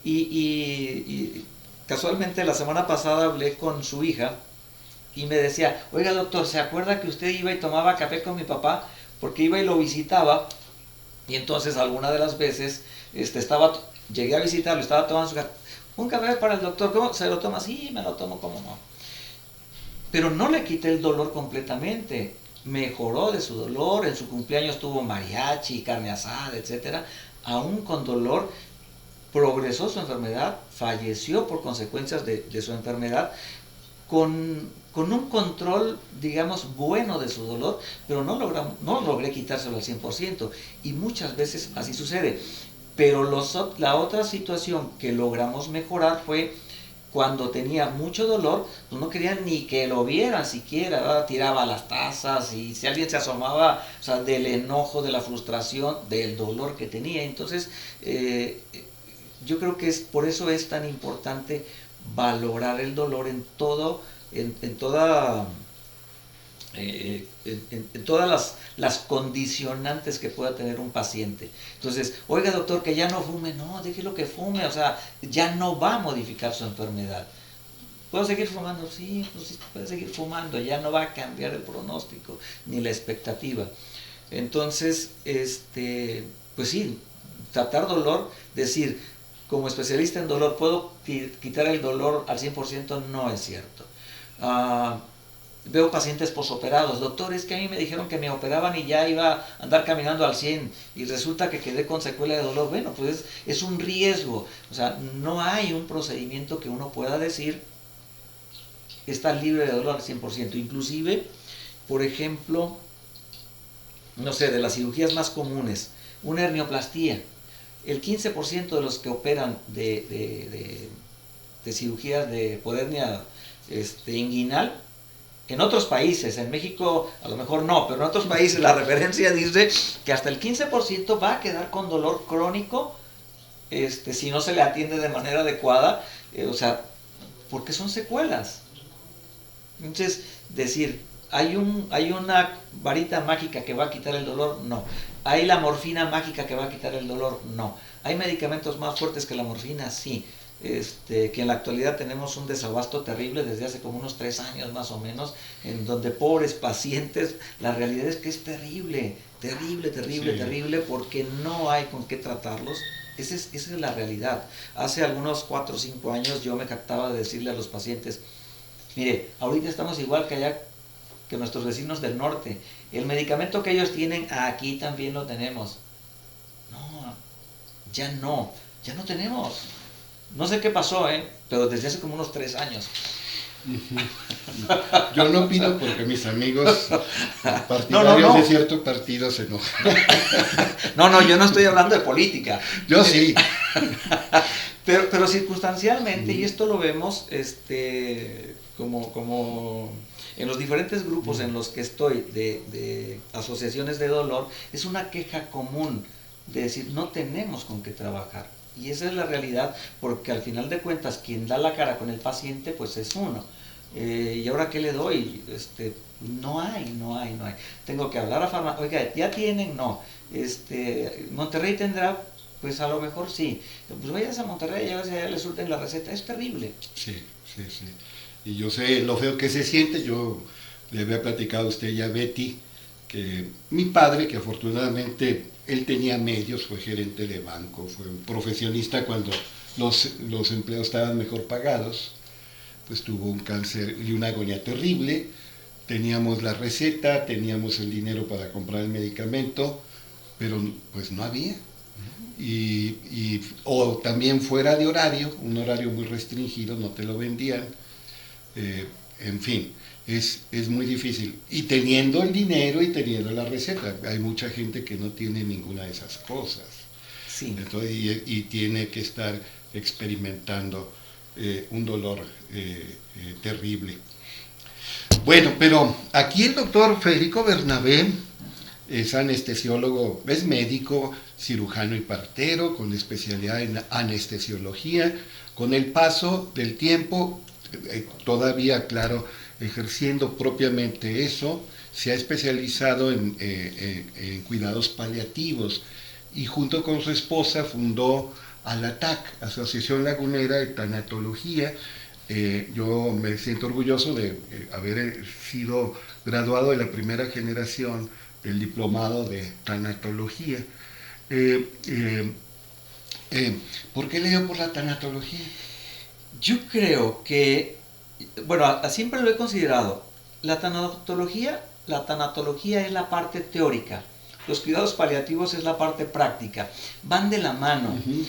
Y casualmente la semana pasada hablé con su hija y me decía, oiga doctor, ¿se acuerda que usted iba y tomaba café con mi papá? Porque iba y lo visitaba y entonces alguna de las veces llegué a visitarlo, estaba tomando un café para el doctor, ¿cómo se lo toma? Sí, me lo tomo, ¿cómo no? Pero no le quité el dolor completamente, mejoró de su dolor, en su cumpleaños tuvo mariachi, carne asada, etcétera, aún con dolor progresó su enfermedad, falleció por consecuencias de su enfermedad, con un control, digamos, bueno de su dolor, pero no logré quitárselo al 100%, y muchas veces así sucede. Pero la otra situación que logramos mejorar fue cuando tenía mucho dolor, pues no querían ni que lo vieran siquiera, ¿verdad? Tiraba las tazas y si alguien se asomaba, o sea, del enojo, de la frustración, del dolor que tenía. Entonces, yo creo que por eso es tan importante valorar el dolor en todas las condicionantes que pueda tener un paciente. Entonces, oiga doctor, que ya no fume, no, déjelo que fume, o sea, ya no va a modificar su enfermedad. ¿Puedo seguir fumando? Sí, pues sí, puede seguir fumando, ya no va a cambiar el pronóstico ni la expectativa. Entonces, pues sí, tratar dolor, decir, como especialista en dolor, ¿puedo quitar el dolor al 100%? No es cierto. Veo pacientes posoperados, doctor, es que a mí me dijeron que me operaban y ya iba a andar caminando al 100 y resulta que quedé con secuela de dolor. Bueno, pues es un riesgo, o sea, no hay un procedimiento que uno pueda decir está libre de dolor al 100%. Inclusive, por ejemplo, no sé, de las cirugías más comunes, una hernioplastia, el 15% de los que operan de cirugías de hernia inguinal, en otros países, en México a lo mejor no, pero en otros países la referencia dice que hasta el 15% va a quedar con dolor crónico si no se le atiende de manera adecuada, o sea, porque son secuelas. Entonces, decir, ¿hay una varita mágica que va a quitar el dolor? No. ¿Hay la morfina mágica que va a quitar el dolor? No. ¿Hay medicamentos más fuertes que la morfina? Sí. Que en la actualidad tenemos un desabasto terrible desde hace como unos 3 años más o menos, en donde pobres pacientes, la realidad es que es terrible, porque no hay con qué tratarlos. Esa es la realidad. Hace algunos 4 o 5 años yo me jactaba de decirle a los pacientes, mire, ahorita estamos igual que allá, que nuestros vecinos del norte. El medicamento que ellos tienen, aquí también lo tenemos. No, ya no tenemos. No sé qué pasó, pero desde hace como unos 3 años. Yo no opino porque mis amigos partidarios de cierto partido se enojan. No, yo no estoy hablando de política. Yo sí. Pero circunstancialmente, y esto lo vemos como en los diferentes grupos en los que estoy, de asociaciones de dolor, es una queja común de decir, no tenemos con qué trabajar. Y esa es la realidad, porque al final de cuentas, quien da la cara con el paciente, pues es uno. ¿Y ahora qué le doy? No hay. Tengo que hablar a farmacia. Oiga, ¿ya tienen? No. ¿Monterrey tendrá? Pues a lo mejor sí. Pues vayas a Monterrey y a ver si allá le surten la receta. Es terrible. Sí. Y yo sé lo feo que se siente. Yo le había platicado a usted y a Betty que mi padre, que afortunadamente él tenía medios, fue gerente de banco, fue un profesionista cuando los empleados estaban mejor pagados, pues tuvo un cáncer y una agonía terrible. Teníamos la receta, teníamos el dinero para comprar el medicamento, pero pues no había. O también fuera de horario, un horario muy restringido, no te lo vendían. en fin, es muy difícil. Y teniendo el dinero y teniendo la receta, hay mucha gente que no tiene ninguna de esas cosas. Sí. Entonces, y tiene que estar experimentando un dolor terrible. Bueno, pero aquí el doctor Federico Bernabé es anestesiólogo, es médico, cirujano y partero, con especialidad en anestesiología. Con el paso del tiempo, todavía, claro, ejerciendo propiamente eso, se ha especializado en cuidados paliativos y junto con su esposa fundó ALATAC, Asociación Lagunera de Tanatología. Yo me siento orgulloso de haber sido graduado de la primera generación del diplomado de tanatología. Eh, eh, ¿Por qué le dio por la tanatología? Yo creo que, bueno, siempre lo he considerado, la tanatología es la parte teórica, los cuidados paliativos es la parte práctica, van de la mano. Uh-huh.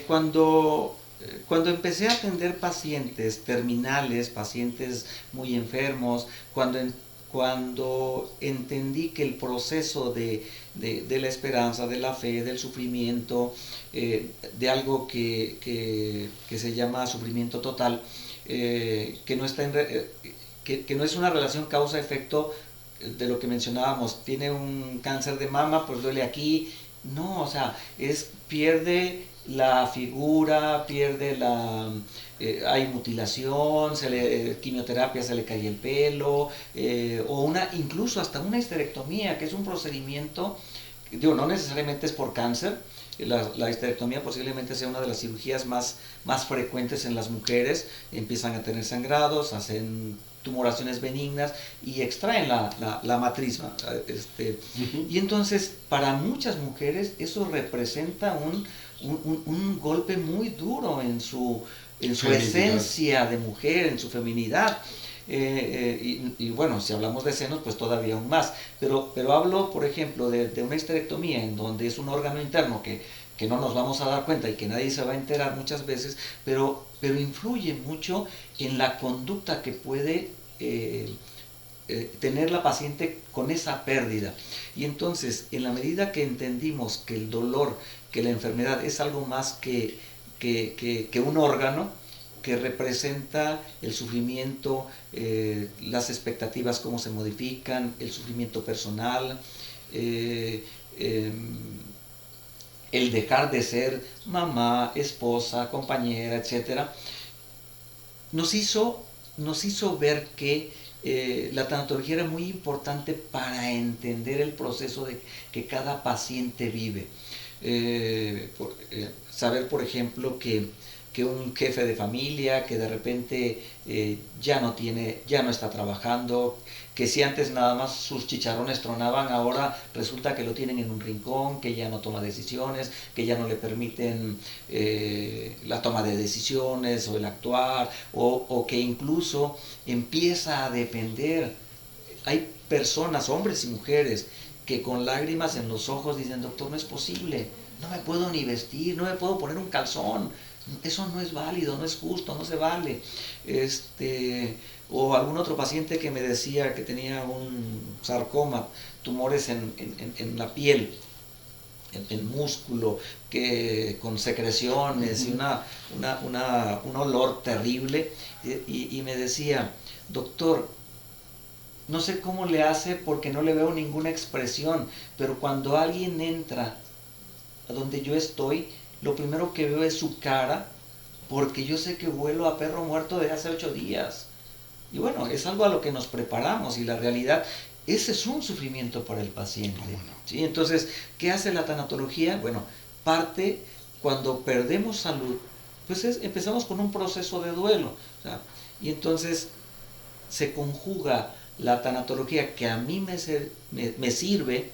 Cuando empecé a atender pacientes terminales, pacientes muy enfermos, cuando entendí que el proceso de la esperanza, de la fe, del sufrimiento, de algo que se llama sufrimiento total, que no está que no es una relación causa-efecto de lo que mencionábamos, tiene un cáncer de mama, pues duele aquí. No, o sea, pierde la figura, hay mutilación, quimioterapia, se le cae el pelo, o incluso hasta una histerectomía, que es un procedimiento, digo, no necesariamente es por cáncer. La histerectomía posiblemente sea una de las cirugías más frecuentes en las mujeres. Empiezan a tener sangrados, hacen tumoraciones benignas y extraen la matriz. Uh-huh. Y entonces, para muchas mujeres, eso representa un golpe muy duro en su esencia de mujer, en su feminidad. Y bueno, si hablamos de senos, pues todavía aún más. Pero hablo, por ejemplo, de una histerectomía en donde es un órgano interno que no nos vamos a dar cuenta y que nadie se va a enterar muchas veces, pero influye mucho en la conducta que puede tener la paciente con esa pérdida. Y entonces, en la medida que entendimos que el dolor, que la enfermedad es algo más que un órgano, que representa el sufrimiento, las expectativas, cómo se modifican, el sufrimiento personal, el dejar de ser mamá, esposa, compañera, etc., nos hizo ver que la tanatología era muy importante para entender el proceso que cada paciente vive. Saber, por ejemplo, que un jefe de familia que de repente ya no está trabajando, que si antes nada más sus chicharrones tronaban, ahora resulta que lo tienen en un rincón, que ya no toma decisiones, que ya no le permiten la toma de decisiones o el actuar, o que incluso empieza a depender. Hay personas, hombres y mujeres, que con lágrimas en los ojos dicen: doctor, no es posible, no me puedo ni vestir, no me puedo poner un calzón, eso no es válido, no es justo, no se vale. O algún otro paciente que me decía que tenía un sarcoma, tumores en la piel, en músculo, con secreciones, uh-huh, y un olor terrible, y me decía: doctor, no sé cómo le hace porque no le veo ninguna expresión, pero cuando alguien entra a donde yo estoy, lo primero que veo es su cara, porque yo sé que huelo a perro muerto de hace 8 días. Y bueno, es algo a lo que nos preparamos, y la realidad, ese es un sufrimiento para el paciente. ¿Sí? Entonces, ¿qué hace la tanatología? Bueno, parte cuando perdemos salud, pues empezamos con un proceso de duelo. O sea, y entonces se conjuga la tanatología, que a mí me sirve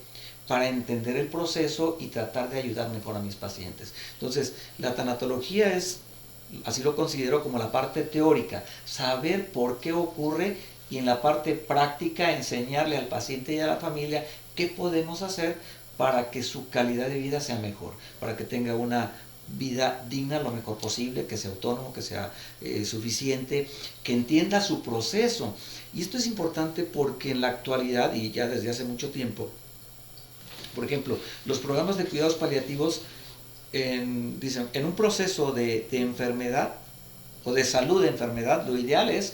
para entender el proceso y tratar de ayudar mejor a mis pacientes. Entonces, la tanatología así lo considero, como la parte teórica, saber por qué ocurre, y en la parte práctica enseñarle al paciente y a la familia qué podemos hacer para que su calidad de vida sea mejor, para que tenga una vida digna lo mejor posible, que sea autónomo, que sea suficiente, que entienda su proceso. Y esto es importante porque en la actualidad, y ya desde hace mucho tiempo, por ejemplo, los programas de cuidados paliativos dicen, en un proceso de enfermedad o de salud de enfermedad, lo ideal es,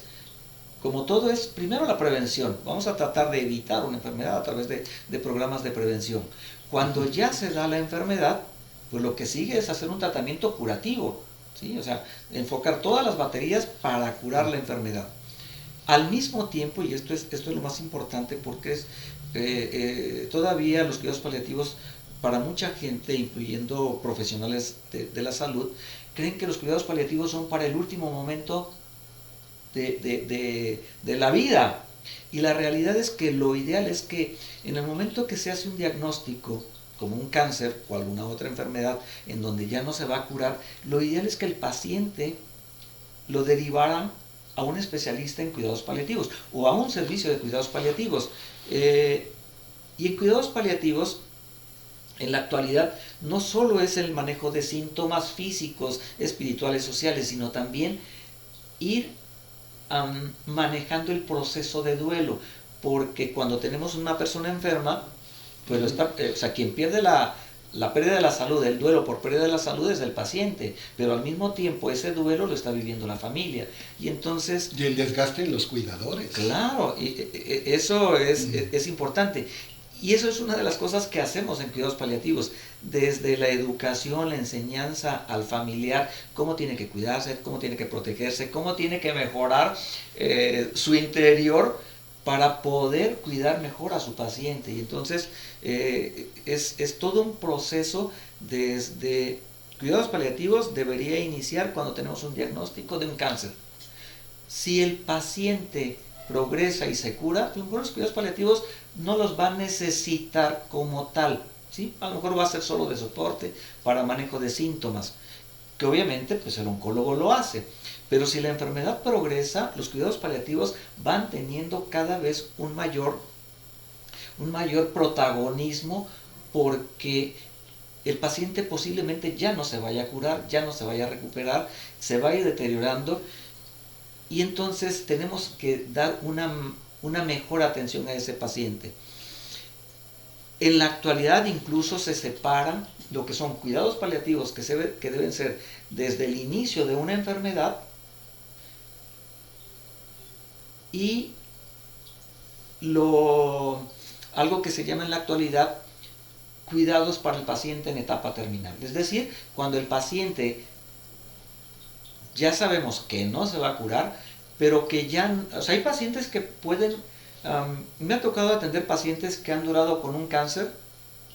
como todo, es primero la prevención. Vamos a tratar de evitar una enfermedad a través de programas de prevención. Cuando ya se da la enfermedad, pues lo que sigue es hacer un tratamiento curativo, ¿sí? O sea, enfocar todas las baterías para curar la enfermedad. Al mismo tiempo, y esto es lo más importante porque todavía los cuidados paliativos, para mucha gente, incluyendo profesionales de la salud, creen que los cuidados paliativos son para el último momento de la vida. Y la realidad es que lo ideal es que en el momento que se hace un diagnóstico, como un cáncer o alguna otra enfermedad en donde ya no se va a curar, lo ideal es que el paciente lo derivaran a un especialista en cuidados paliativos o a un servicio de cuidados paliativos. Y en cuidados paliativos, en la actualidad, no solo es el manejo de síntomas físicos, espirituales, sociales, sino también ir manejando el proceso de duelo, porque cuando tenemos una persona enferma, pues o sea, quien pierde la pérdida de la salud, el duelo por pérdida de la salud es el paciente, pero al mismo tiempo ese duelo lo está viviendo la familia. Y entonces... Y el desgaste en los cuidadores. Claro, eso es importante. Y eso es una de las cosas que hacemos en cuidados paliativos, desde la educación, la enseñanza al familiar, cómo tiene que cuidarse, cómo tiene que protegerse, cómo tiene que mejorar su interior para poder cuidar mejor a su paciente. Y entonces es todo un proceso. Desde cuidados paliativos debería iniciar cuando tenemos un diagnóstico de un cáncer. Si el paciente progresa y se cura, a lo mejor los cuidados paliativos no los va a necesitar como tal, ¿sí? A lo mejor va a ser solo de soporte para manejo de síntomas, que obviamente pues el oncólogo lo hace. Pero si la enfermedad progresa, los cuidados paliativos van teniendo cada vez un mayor protagonismo, porque el paciente posiblemente ya no se vaya a curar, ya no se vaya a recuperar, se va a ir deteriorando, y entonces tenemos que dar una mejor atención a ese paciente. En la actualidad incluso se separan lo que son cuidados paliativos que deben ser desde el inicio de una enfermedad y algo que se llama en la actualidad cuidados para el paciente en etapa terminal. Es decir, cuando el paciente ya sabemos que no se va a curar, pero que ya... O sea, hay pacientes que pueden... me ha tocado atender pacientes que han durado con un cáncer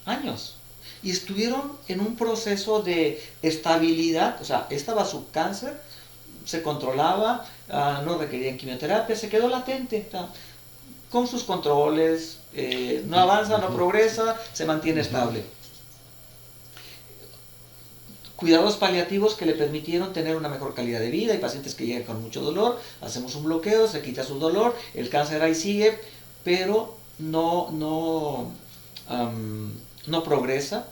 años y estuvieron en un proceso de estabilidad. O sea, estaba su cáncer, se controlaba, no requerían quimioterapia, se quedó latente, con sus controles, no avanza, no progresa, se mantiene estable. Cuidados paliativos que le permitieron tener una mejor calidad de vida. Hay pacientes que llegan con mucho dolor, hacemos un bloqueo, se quita su dolor, el cáncer ahí sigue, pero no progresa.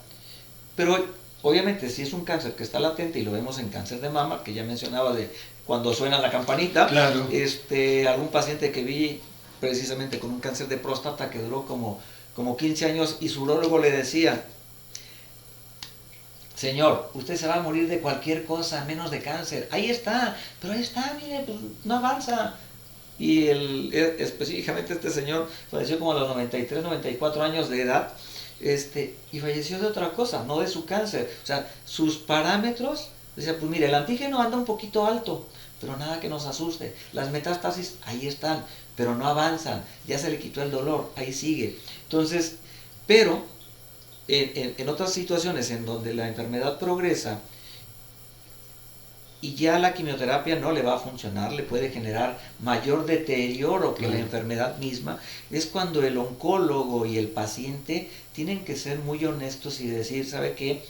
Pero obviamente si es un cáncer que está latente, y lo vemos en cáncer de mama, que ya mencionaba de cuando suena la campanita, claro. Algún paciente que vi precisamente con un cáncer de próstata que duró como 15 años, y su urólogo le decía: señor, usted se va a morir de cualquier cosa menos de cáncer. Ahí está, pero ahí está, mire, pues no avanza. Y específicamente este señor falleció como a los 93, 94 años de edad, y falleció de otra cosa, no de su cáncer. O sea, sus parámetros, decía, pues mire, el antígeno anda un poquito alto, pero nada que nos asuste. Las metástasis ahí están, pero no avanzan. Ya se le quitó el dolor, ahí sigue. Entonces, pero en otras situaciones en donde la enfermedad progresa y ya la quimioterapia no le va a funcionar, le puede generar mayor deterioro que la enfermedad misma, es cuando el oncólogo y el paciente tienen que ser muy honestos y decir: ¿sabe qué?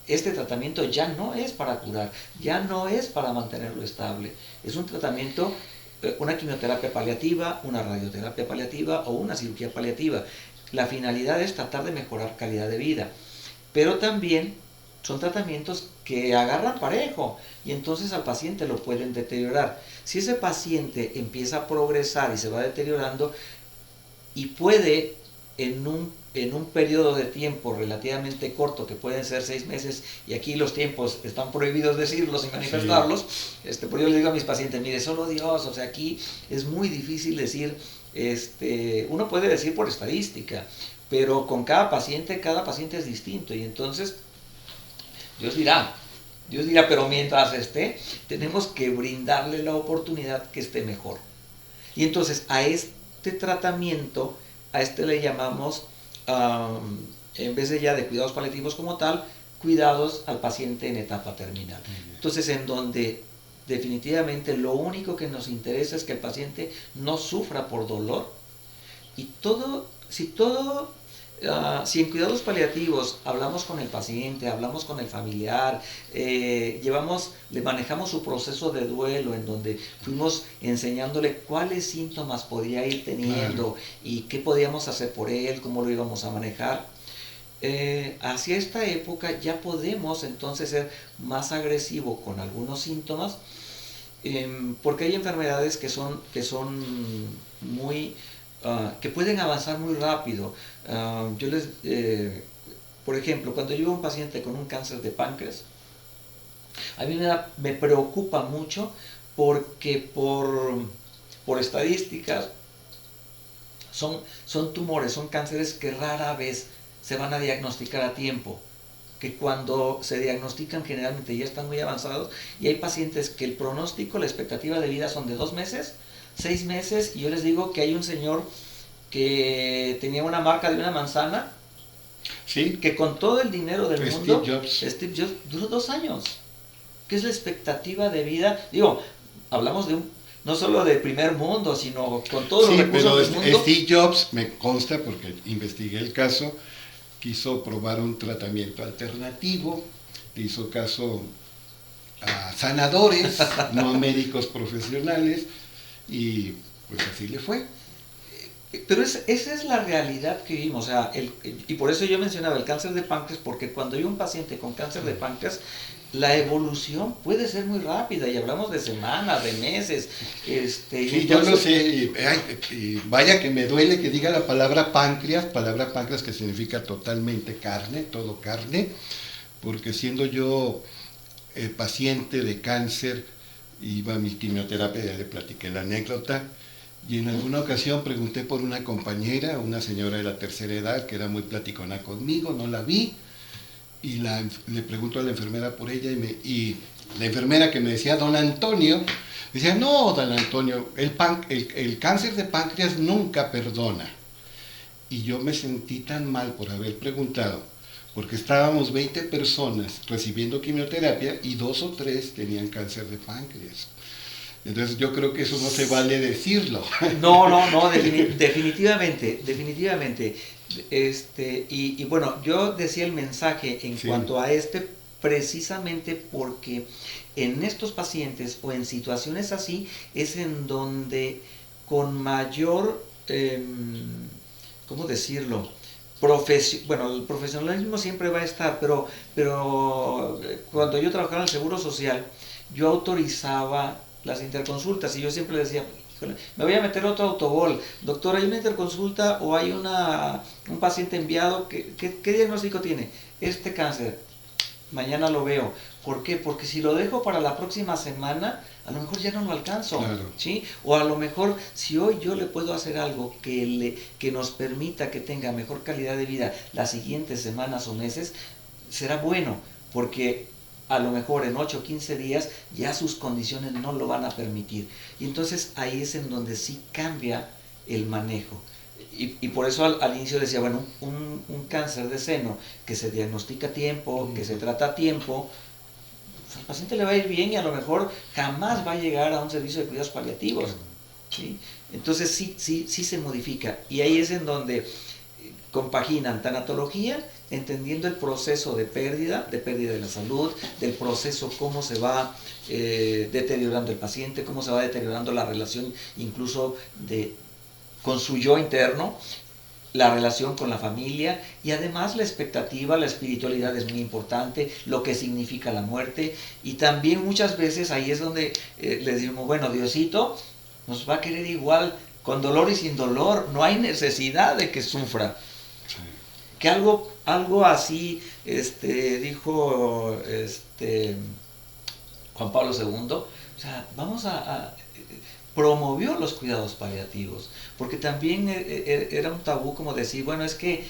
Este tratamiento ya no es para curar, ya no es para mantenerlo estable, es un tratamiento, una quimioterapia paliativa, una radioterapia paliativa o una cirugía paliativa. La finalidad es tratar de mejorar calidad de vida, pero también son tratamientos que agarran parejo y entonces al paciente lo pueden deteriorar. Si ese paciente empieza a progresar y se va deteriorando y puede en un periodo de tiempo relativamente corto, que pueden ser 6 meses, y aquí los tiempos están prohibidos decirlos y manifestarlos, pues yo le digo a mis pacientes, mire, solo Dios, o sea, aquí es muy difícil decir, uno puede decir por estadística, pero con cada paciente es distinto, y entonces Dios dirá, pero mientras esté, tenemos que brindarle la oportunidad que esté mejor. Y entonces a este tratamiento, a le llamamos, en vez de ya de cuidados paliativos como tal, cuidados al paciente en etapa terminal. Entonces, en donde definitivamente lo único que nos interesa es que el paciente no sufra por dolor, y si en cuidados paliativos hablamos con el paciente, hablamos con el familiar, le manejamos su proceso de duelo, en donde fuimos enseñándole cuáles síntomas podía ir teniendo, y qué podíamos hacer por él, cómo lo íbamos a manejar. Hacia esta época ya podemos entonces ser más agresivo con algunos síntomas, porque hay enfermedades que son muy que pueden avanzar muy rápido. Por ejemplo, cuando yo veo a un paciente con un cáncer de páncreas, a mí me preocupa mucho, porque por estadísticas son tumores, son cánceres que rara vez se van a diagnosticar a tiempo, que cuando se diagnostican generalmente ya están muy avanzados, y hay pacientes que el pronóstico, la expectativa de vida son de 2 meses, 6 meses, y yo les digo que hay un señor que tenía una marca de una manzana, que con todo el dinero del mundo, Steve Jobs duró 2 años, que es la expectativa de vida. Digo, hablamos de no solo de primer mundo, sino con todos los recursos del mundo. Steve Jobs, me consta porque investigué el caso, quiso probar un tratamiento alternativo, le hizo caso a sanadores, no a médicos profesionales, y pues así le fue. Pero esa es la realidad que vivimos, o sea, y por eso yo mencionaba el cáncer de páncreas, porque cuando hay un paciente con cáncer de páncreas, la evolución puede ser muy rápida, y hablamos de semanas, de meses. Sí, entonces, yo lo sé, y vaya que me duele que diga la palabra páncreas que significa totalmente carne, todo carne, porque siendo yo paciente de cáncer, iba a mi quimioterapia, ya le platiqué la anécdota, y en alguna ocasión pregunté por una compañera, una señora de la tercera edad, que era muy platicona conmigo, no la vi, y le pregunto a la enfermera por ella, y la enfermera, que me decía don Antonio, decía, no, don Antonio, el cáncer de páncreas nunca perdona. Y yo me sentí tan mal por haber preguntado, porque estábamos 20 personas recibiendo quimioterapia y 2 o 3 tenían cáncer de páncreas. Entonces yo creo que eso no se vale decirlo. No, definitivamente. Y bueno, yo decía el mensaje en cuanto a precisamente porque en estos pacientes o en situaciones así es en donde con mayor, ¿cómo decirlo? El profesionalismo siempre va a estar, pero cuando yo trabajaba en el Seguro Social, yo autorizaba las interconsultas, y yo siempre le decía, híjole, me voy a meter otro autogol, doctor, hay una interconsulta o hay un paciente enviado, ¿qué diagnóstico tiene? Cáncer, mañana lo veo. ¿Por qué? Porque si lo dejo para la próxima semana, a lo mejor ya no lo alcanzo, ¿sí? O a lo mejor, si hoy yo le puedo hacer algo que nos permita que tenga mejor calidad de vida las siguientes semanas o meses, será bueno, porque a lo mejor en 8 o 15 días ya sus condiciones no lo van a permitir. Y entonces ahí es en donde sí cambia el manejo. Y por eso al inicio decía, bueno, un cáncer de seno que se diagnostica a tiempo, que se trata a tiempo, pues al paciente le va a ir bien, y a lo mejor jamás va a llegar a un servicio de cuidados paliativos, ¿sí? Entonces sí se modifica. Y ahí es en donde compaginan tanatología, entendiendo el proceso de pérdida de la salud, del proceso, cómo se va deteriorando el paciente, cómo se va deteriorando la relación incluso con su yo interno, la relación con la familia y además la expectativa, la espiritualidad es muy importante, lo que significa la muerte y también muchas veces ahí es donde les decimos, bueno, Diosito nos va a querer igual, con dolor y sin dolor, no hay necesidad de que sufra. Que algo así dijo Juan Pablo II, o sea, promovió los cuidados paliativos, porque también era un tabú como decir, bueno, es que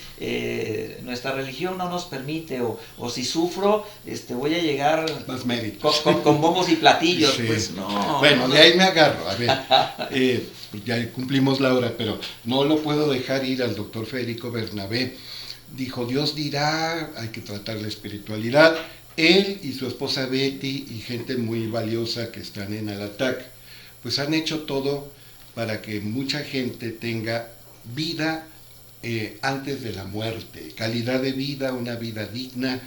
nuestra religión no nos permite, o si sufro, voy a llegar más méritos. Con bombos y platillos, sí. Pues no. Bueno, de ahí me agarro, a ver, ya cumplimos la hora, pero no lo puedo dejar ir al doctor Federico Bernabé. Dijo, Dios dirá, hay que tratar la espiritualidad. Él y su esposa Betty y gente muy valiosa que están en Alatac, pues han hecho todo para que mucha gente tenga vida antes de la muerte, calidad de vida, una vida digna,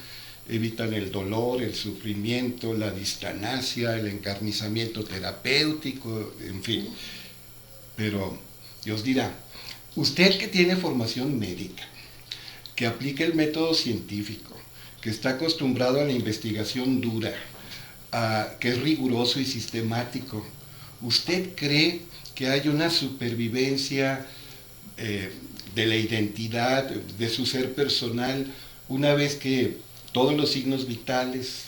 evitan el dolor, el sufrimiento, la distanasia, el encarnizamiento terapéutico, en fin. Pero Dios dirá, usted que tiene formación médica, que aplica el método científico, que está acostumbrado a la investigación dura, que es riguroso y sistemático, ¿usted cree que hay una supervivencia de la identidad, de su ser personal, una vez que todos los signos vitales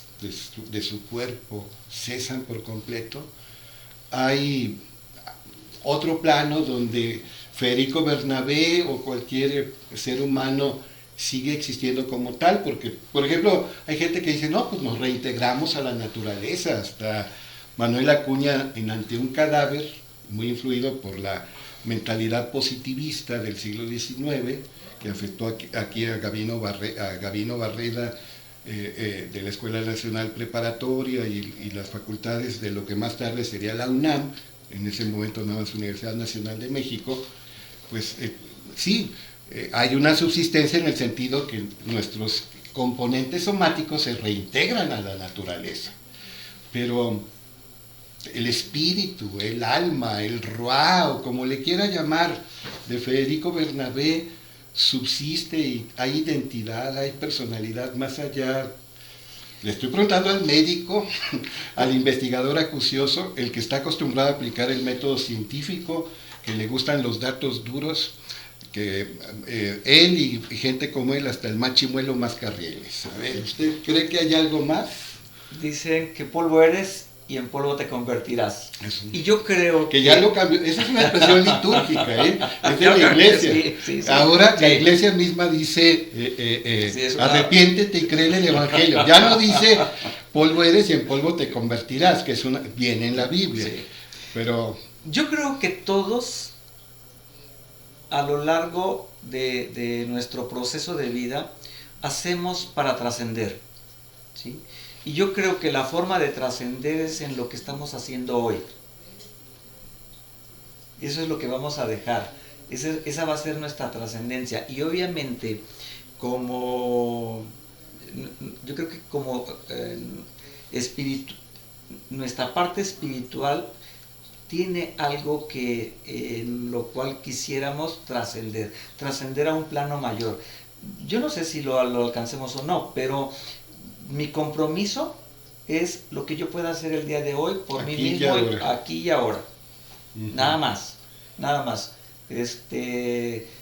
de su cuerpo cesan por completo? Hay otro plano donde Federico Bernabé o cualquier ser humano sigue existiendo como tal, porque, por ejemplo, hay gente que dice, no, pues nos reintegramos a la naturaleza, hasta Manuel Acuña en Ante un cadáver, muy influido por la mentalidad positivista del siglo XIX, que afectó aquí a Gabino Barreda de la Escuela Nacional Preparatoria y las facultades de lo que más tarde sería la UNAM, en ese momento nada más Universidad Nacional de México, pues sí, hay una subsistencia en el sentido que nuestros componentes somáticos se reintegran a la naturaleza, pero el espíritu, el alma, el ruá, o como le quiera llamar, de Federico Bernabé subsiste y hay identidad, hay personalidad más allá. Le estoy preguntando al médico, al investigador acucioso, el que está acostumbrado a aplicar el método científico, que le gustan los datos duros, que él y gente como él, hasta el más chimuelo más carrieles. A ver, ¿usted cree que hay algo más? Dicen que polvo eres y en polvo te convertirás. Eso. Y yo creo que ya lo cambió. Esa es una expresión litúrgica, es de la iglesia. Sí. Ahora la iglesia misma dice, arrepiéntete y cree en el evangelio. Ya no dice polvo eres y en polvo te convertirás, que viene en la Biblia. Sí. Pero yo creo que todos a lo largo de nuestro proceso de vida hacemos para trascender, ¿sí? Y yo creo que la forma de trascender es en lo que estamos haciendo hoy. Eso es lo que vamos a dejar. Esa va a ser nuestra trascendencia. Y obviamente, yo creo que como nuestra parte espiritual tiene algo en lo cual quisiéramos trascender a un plano mayor. Yo no sé si lo alcancemos o no, pero mi compromiso es lo que yo pueda hacer el día de hoy por mí mismo, aquí y ahora. Uh-huh. Nada más.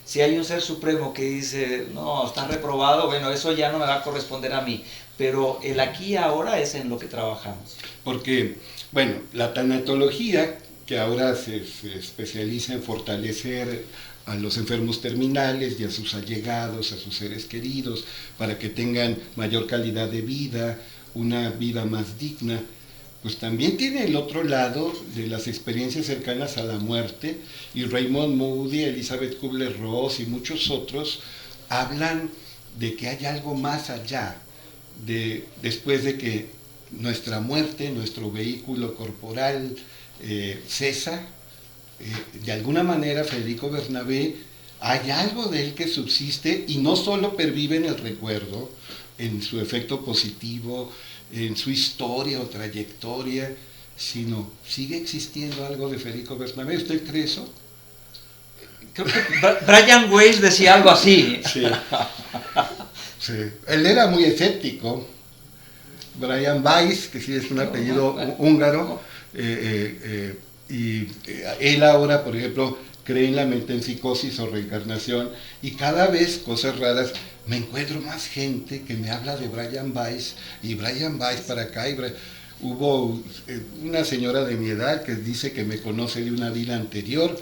Si hay un ser supremo que dice, no, está reprobado, bueno, eso ya no me va a corresponder a mí. Pero el aquí y ahora es en lo que trabajamos. Porque, bueno, la tanatología, que ahora se especializa en fortalecer a los enfermos terminales y a sus allegados, a sus seres queridos, para que tengan mayor calidad de vida, una vida más digna, pues también tiene el otro lado de las experiencias cercanas a la muerte, y Raymond Moody, Elizabeth Kubler-Ross y muchos otros hablan de que hay algo más allá, después de que nuestra muerte, nuestro vehículo corporal cesa. De alguna manera Federico Bernabé, hay algo de él que subsiste y no solo pervive en el recuerdo, en su efecto positivo, en su historia o trayectoria, sino sigue existiendo algo de Federico Bernabé. ¿Usted cree eso? Creo que Brian Weiss decía algo así. Sí, sí. Él era muy escéptico. Brian Weiss, que sí es un apellido húngaro, y él ahora, por ejemplo, cree en la metempsicosis o reencarnación, y cada vez, cosas raras, me encuentro más gente que me habla de Brian Weiss, y Brian Weiss para acá, hubo una señora de mi edad que dice que me conoce de una vida anterior.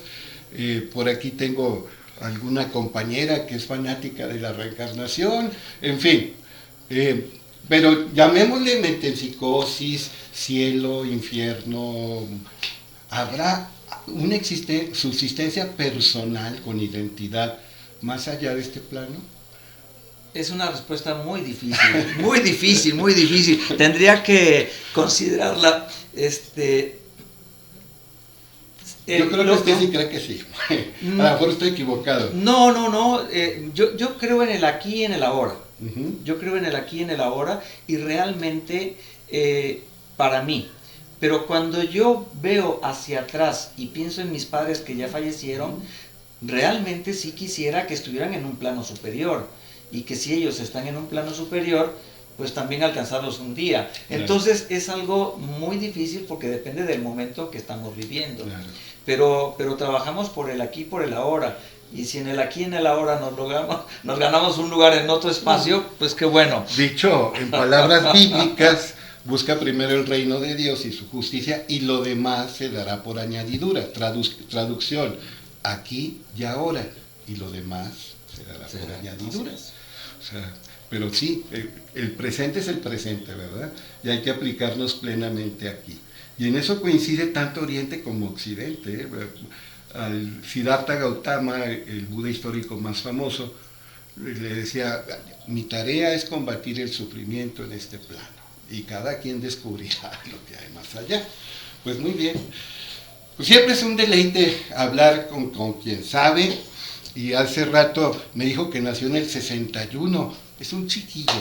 Por aquí tengo alguna compañera que es fanática de la reencarnación, en fin. Pero llamémosle metempsicosis, cielo, infierno. ¿Habrá una subsistencia personal con identidad más allá de este plano? Es una respuesta muy difícil, muy difícil, muy difícil. Tendría que considerarla. Yo creo que usted sí cree que sí. A lo mejor estoy equivocado. No. Yo creo en el aquí y en el ahora. Uh-huh. Yo creo en el aquí y en el ahora, y realmente para mí. Pero cuando yo veo hacia atrás y pienso en mis padres que ya fallecieron, realmente sí quisiera que estuvieran en un plano superior. Y que si ellos están en un plano superior, pues también alcanzarlos un día. Claro. Entonces es algo muy difícil porque depende del momento que estamos viviendo. Claro. Pero trabajamos por el aquí, por el ahora. Y si en el aquí y en el ahora nos ganamos un lugar en otro espacio, pues qué bueno. Dicho en palabras bíblicas, busca primero el reino de Dios y su justicia, y lo demás se dará por añadidura. Traducción, aquí y ahora, y lo demás se dará por añadidura. O sea, pero sí, el presente es el presente, ¿verdad? Y hay que aplicarnos plenamente aquí. Y en eso coincide tanto Oriente como Occidente, ¿eh? Al Siddhartha Gautama, el Buda histórico más famoso, le decía, mi tarea es combatir el sufrimiento en este plano, y cada quien descubrirá lo que hay más allá. Pues muy bien. Pues siempre es un deleite hablar con quien sabe, y hace rato me dijo que nació en el 61. Es un chiquillo,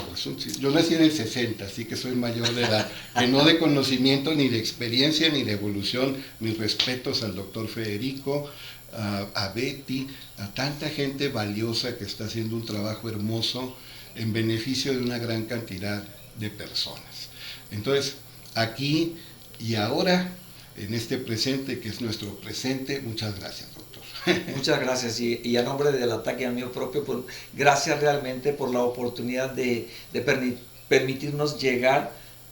yo nací en el 60, así que soy mayor de edad, que no de conocimiento, ni de experiencia, ni de evolución. Mis respetos al doctor Federico, a Betty, a tanta gente valiosa que está haciendo un trabajo hermoso en beneficio de una gran cantidad de personas. Entonces, aquí y ahora, en este presente que es nuestro presente, muchas gracias, doctor. Muchas gracias, y a nombre del ataque al mío propio, pues, gracias realmente por la oportunidad de permitirnos llegar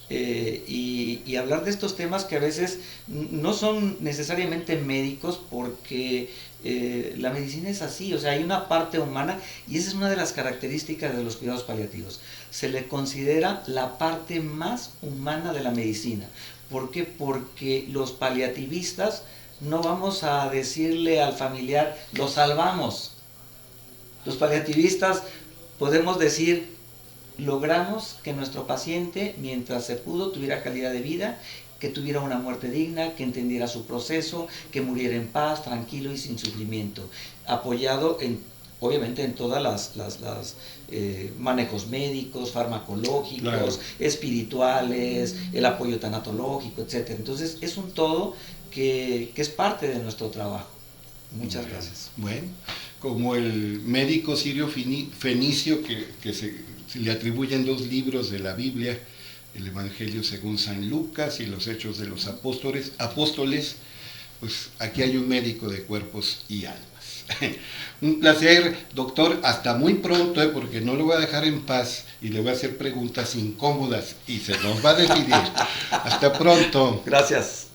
y hablar de estos temas que a veces no son necesariamente médicos, porque la medicina es así, o sea, hay una parte humana, y esa es una de las características de los cuidados paliativos. Se le considera la parte más humana de la medicina. ¿Por qué? Porque los paliativistas no vamos a decirle al familiar, lo salvamos. Los paliativistas podemos decir, logramos que nuestro paciente, mientras se pudo, tuviera calidad de vida, que tuviera una muerte digna, que entendiera su proceso, que muriera en paz, tranquilo y sin sufrimiento, apoyado obviamente en todas las manejos médicos, farmacológicos, claro, espirituales, el apoyo tanatológico, etc. Entonces es un todo que es parte de nuestro trabajo. Muchas gracias. Bueno, como el médico sirio fenicio que se le atribuyen 2 libros de la Biblia, el Evangelio según San Lucas y los Hechos de los Apóstoles, pues aquí hay un médico de cuerpos y almas. Un placer, doctor, hasta muy pronto, porque no lo voy a dejar en paz y le voy a hacer preguntas incómodas y se nos va a decidir. Hasta pronto. Gracias.